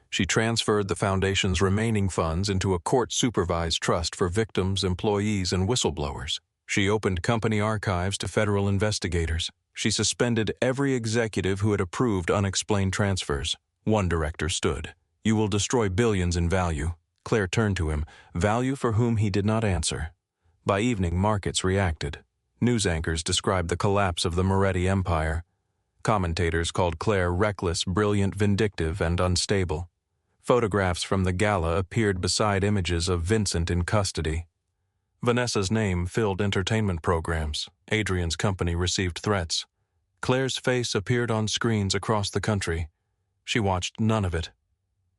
She transferred the foundation's remaining funds into a court-supervised trust for victims, employees, and whistleblowers. She opened company archives to federal investigators. She suspended every executive who had approved unexplained transfers. One director stood. "You will destroy billions in value." Claire turned to him, value for whom he did not answer. By evening, markets reacted. News anchors described the collapse of the Moretti empire. Commentators called Claire reckless, brilliant, vindictive, and unstable. Photographs from the Gala appeared beside images of Vincent in custody. Vanessa's name filled entertainment programs. Adrian's company received threats. Claire's face appeared on screens across the country. She watched none of it.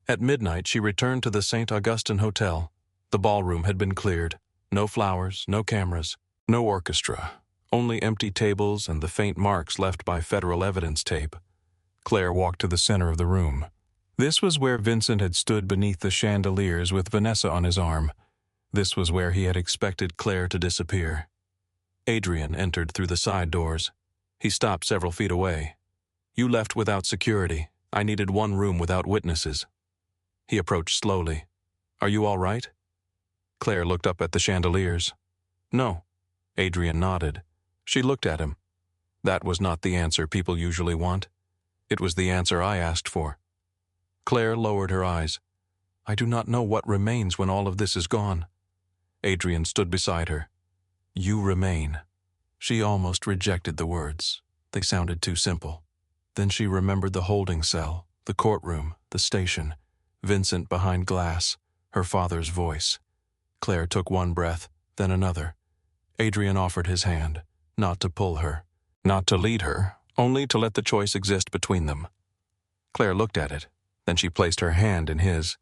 At midnight, she returned to the St. Augustine Hotel. The ballroom had been cleared. No flowers, no cameras, no orchestra, only empty tables and the faint marks left by federal evidence tape. Claire walked to the center of the room. This was where Vincent had stood beneath the chandeliers with Vanessa on his arm. This was where he had expected Claire to disappear. Adrian entered through the side doors. He stopped several feet away. "You left without security. I needed one room without witnesses." He approached slowly. "Are you all right?" Claire looked up at the chandeliers. "No." Adrian nodded. She looked at him. "That was not the answer people usually want. It was the answer I asked for." Claire lowered her eyes. "I do not know what remains when all of this is gone." Adrian stood beside her. "You remain." She almost rejected the words. They sounded too simple. Then she remembered the holding cell, the courtroom, the station, Vincent behind glass, her father's voice. Claire took one breath, then another. Adrian offered his hand, not to pull her, not to lead her, only to let the choice exist between them. Claire looked at it, then she placed her hand in his.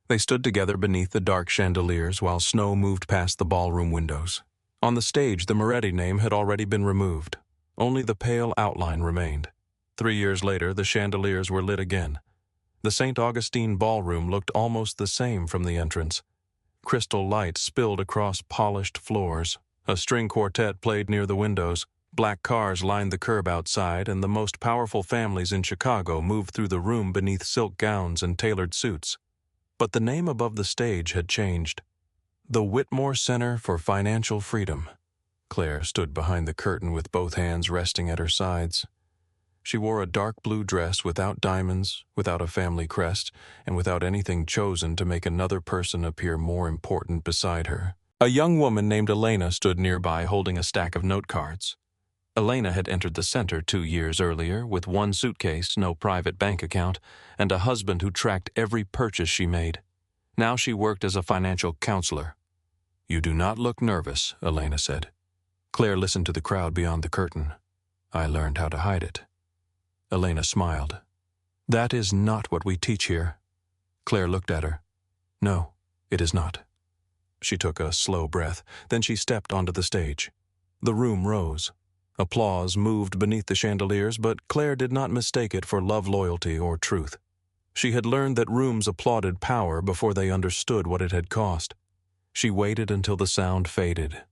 They stood together beneath the dark chandeliers while snow moved past the ballroom windows. On the stage, the Moretti name had already been removed. Only the pale outline remained. 3 years later, the chandeliers were lit again. The St. Augustine ballroom looked almost the same from the entrance. Crystal lights spilled across polished floors. A string quartet played near the windows. Black cars lined the curb outside, and the most powerful families in Chicago moved through the room beneath silk gowns and tailored suits. But the name above the stage had changed. The Whitmore Center for Financial Freedom. Claire stood behind the curtain with both hands resting at her sides. She wore a dark blue dress without diamonds, without a family crest, and without anything chosen to make another person appear more important beside her. A young woman named Elena stood nearby holding a stack of note cards. Elena had entered the center 2 years earlier with one suitcase, no private bank account, and a husband who tracked every purchase she made. Now she worked as a financial counselor. "You do not look nervous," Elena said. Claire listened to the crowd beyond the curtain. "I learned how to hide it." Elena smiled. "That is not what we teach here." Claire looked at her. "No, it is not." She took a slow breath, then she stepped onto the stage. The room rose. Applause moved beneath the chandeliers, but Claire did not mistake it for love, loyalty, or truth. She had learned that rooms applauded power before they understood what it had cost. She waited until the sound faded.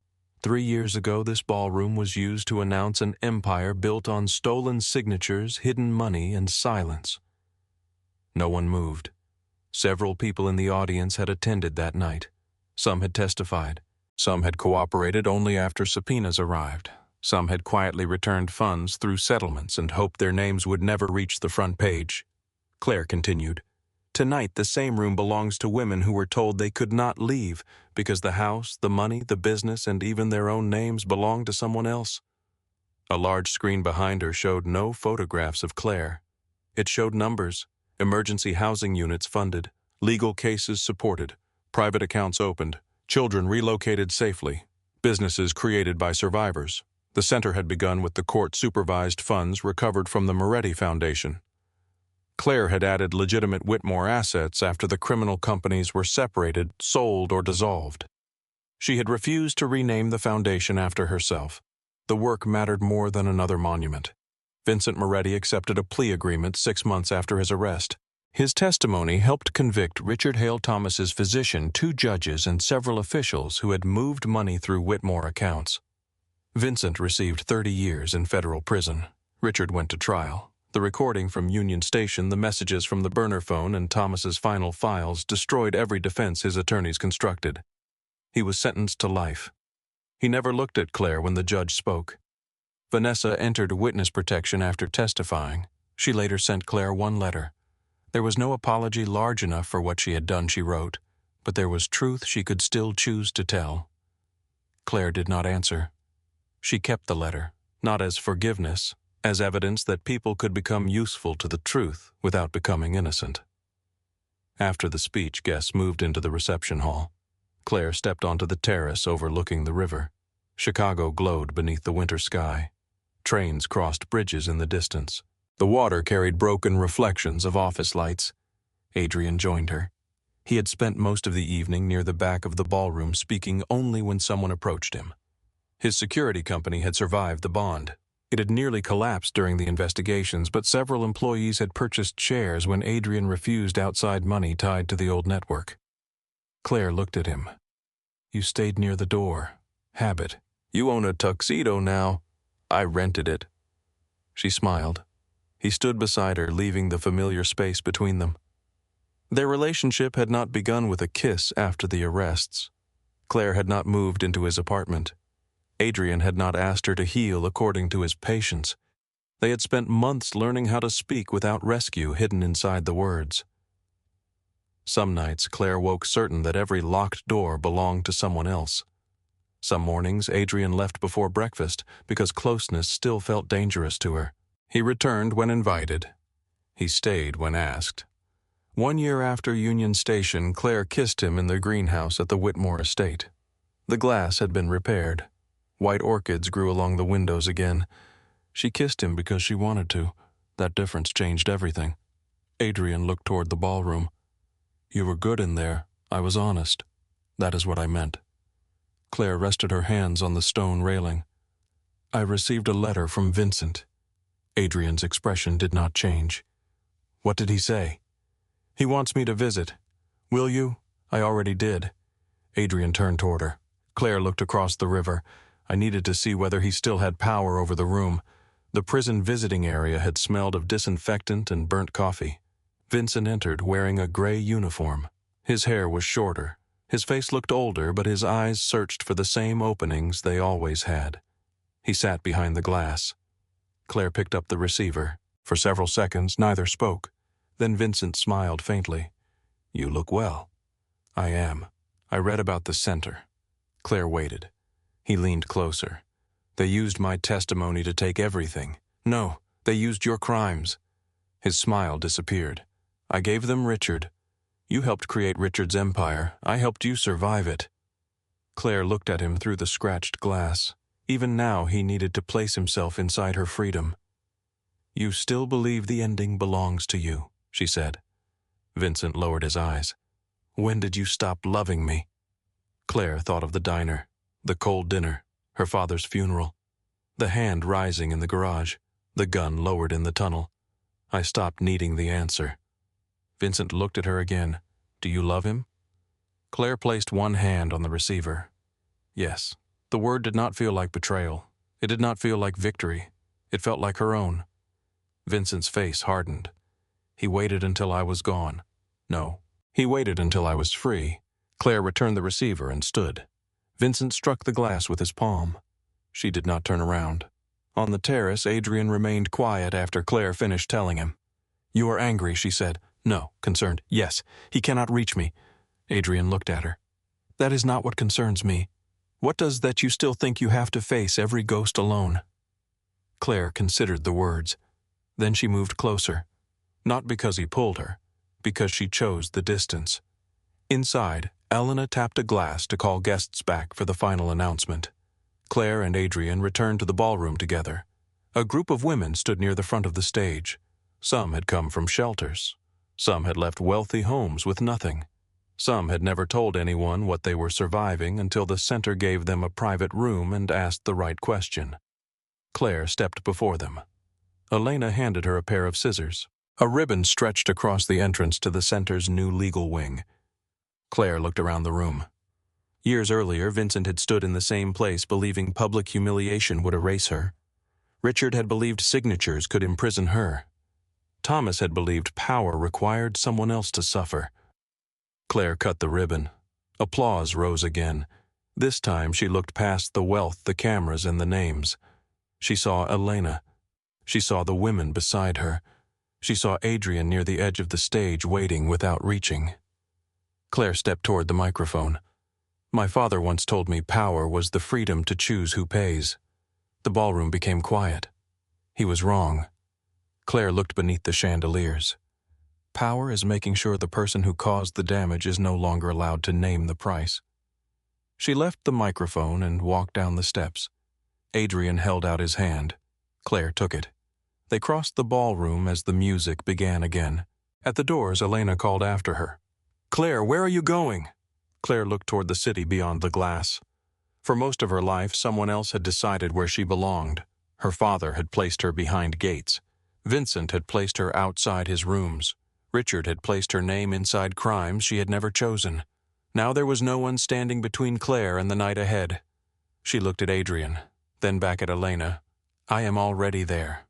3 years ago, this ballroom was used to announce an empire built on stolen signatures, hidden money, and silence. No one moved. Several people in the audience had attended that night. Some had testified. Some had cooperated only after subpoenas arrived. Some had quietly returned funds through settlements and hoped their names would never reach the front page. Claire continued, "Tonight, the same room belongs to women who were told they could not leave because the house, the money, the business, and even their own names belonged to someone else." A large screen behind her showed no photographs of Claire. It showed numbers, emergency housing units funded, legal cases supported, private accounts opened, children relocated safely, businesses created by survivors. The center had begun with the court-supervised funds recovered from the Moretti Foundation. Claire had added legitimate Whitmore assets after the criminal companies were separated, sold, or dissolved. She had refused to rename the foundation after herself. The work mattered more than another monument. Vincent Moretti accepted a plea agreement 6 months after his arrest. His testimony helped convict Richard Hale Thomas's physician, 2 judges, and several officials who had moved money through Whitmore accounts. Vincent received 30 years in federal prison. Richard went to trial. The recording from Union Station, the messages from the burner phone, and Thomas's final files destroyed every defense his attorneys constructed. He was sentenced to life. He never looked at Claire when the judge spoke. Vanessa entered witness protection after testifying. She later sent Claire one letter. There was no apology large enough for what she had done, she wrote, but there was truth she could still choose to tell. Claire did not answer. She kept the letter, not as forgiveness, as evidence that people could become useful to the truth without becoming innocent. After the speech, guests moved into the reception hall. Claire stepped onto the terrace overlooking the river. Chicago glowed beneath the winter sky. Trains crossed bridges in the distance. The water carried broken reflections of office lights. Adrian joined her. He had spent most of the evening near the back of the ballroom, speaking only when someone approached him. His security company had survived the bond. It had nearly collapsed during the investigations, but several employees had purchased shares when Adrian refused outside money tied to the old network. Claire looked at him. "You stayed near the door. Habit. You own a tuxedo now. I rented it." She smiled. He stood beside her, leaving the familiar space between them. Their relationship had not begun with a kiss after the arrests. Claire had not moved into his apartment. Adrian had not asked her to heal according to his patience. They had spent months learning how to speak without rescue hidden inside the words. Some nights, Claire woke certain that every locked door belonged to someone else. Some mornings, Adrian left before breakfast because closeness still felt dangerous to her. He returned when invited. He stayed when asked. 1 year after Union Station, Claire kissed him in the greenhouse at the Whitmore estate. The glass had been repaired. White orchids grew along the windows again. She kissed him because she wanted to. That difference changed everything. Adrian looked toward the ballroom. "You were good in there. I was honest. That is what I meant." Claire rested her hands on the stone railing. "I received a letter from Vincent." Adrian's expression did not change. "What did he say?" "He wants me to visit. Will you?" "I already did." Adrian turned toward her. Claire looked across the river. "I needed to see whether he still had power over the room." The prison visiting area had smelled of disinfectant and burnt coffee. Vincent entered wearing a gray uniform. His hair was shorter. His face looked older, but his eyes searched for the same openings they always had. He sat behind the glass. Claire picked up the receiver. For several seconds, neither spoke. Then Vincent smiled faintly. "You look well." "I am. I read about the center." Claire waited. He leaned closer. "They used my testimony to take everything. No, they used your crimes." His smile disappeared. "I gave them Richard. You helped create Richard's empire. I helped you survive it." Claire looked at him through the scratched glass. Even now he needed to place himself inside her freedom. "You still believe the ending belongs to you," she said. Vincent lowered his eyes. "When did you stop loving me?" Claire thought of the diner, the cold dinner, her father's funeral, the hand rising in the garage, the gun lowered in the tunnel. "I stopped needing the answer." Vincent looked at her again. "Do you love him?" Claire placed one hand on the receiver. Yes. The word did not feel like betrayal. It did not feel like victory. It felt like her own. Vincent's face hardened. "He waited until I was gone." "No. He waited until I was free." Claire returned the receiver and stood. Vincent struck the glass with his palm. She did not turn around. On the terrace, Adrian remained quiet after Claire finished telling him. "You are angry," she said. "No." Concerned. "Yes. He cannot reach me." Adrian looked at her. "That is not what concerns me. What does that you still think you have to face every ghost alone?" Claire considered the words. Then she moved closer. Not because he pulled her, because she chose the distance. Inside, Elena tapped a glass to call guests back for the final announcement. Claire and Adrian returned to the ballroom together. A group of women stood near the front of the stage. Some had come from shelters. Some had left wealthy homes with nothing. Some had never told anyone what they were surviving until the center gave them a private room and asked the right question. Claire stepped before them. Elena handed her a pair of scissors. A ribbon stretched across the entrance to the center's new legal wing. Claire looked around the room. Years earlier, Vincent had stood in the same place believing public humiliation would erase her. Richard had believed signatures could imprison her. Thomas had believed power required someone else to suffer. Claire cut the ribbon. Applause rose again. This time she looked past the wealth, the cameras, and the names. She saw Elena. She saw the women beside her. She saw Adrian near the edge of the stage waiting without reaching. Claire stepped toward the microphone. My father once told me power was the freedom to choose who pays. The ballroom became quiet. He was wrong. Claire looked beneath the chandeliers. Power is making sure the person who caused the damage is no longer allowed to name the price. She left the microphone and walked down the steps. Adrian held out his hand. Claire took it. They crossed the ballroom as the music began again. At the doors, Elena called after her. "Claire, where are you going?" Claire looked toward the city beyond the glass. For most of her life, someone else had decided where she belonged. Her father had placed her behind gates. Vincent had placed her outside his rooms. Richard had placed her name inside crimes she had never chosen. Now there was no one standing between Claire and the night ahead. She looked at Adrian, then back at Elena. "I am already there."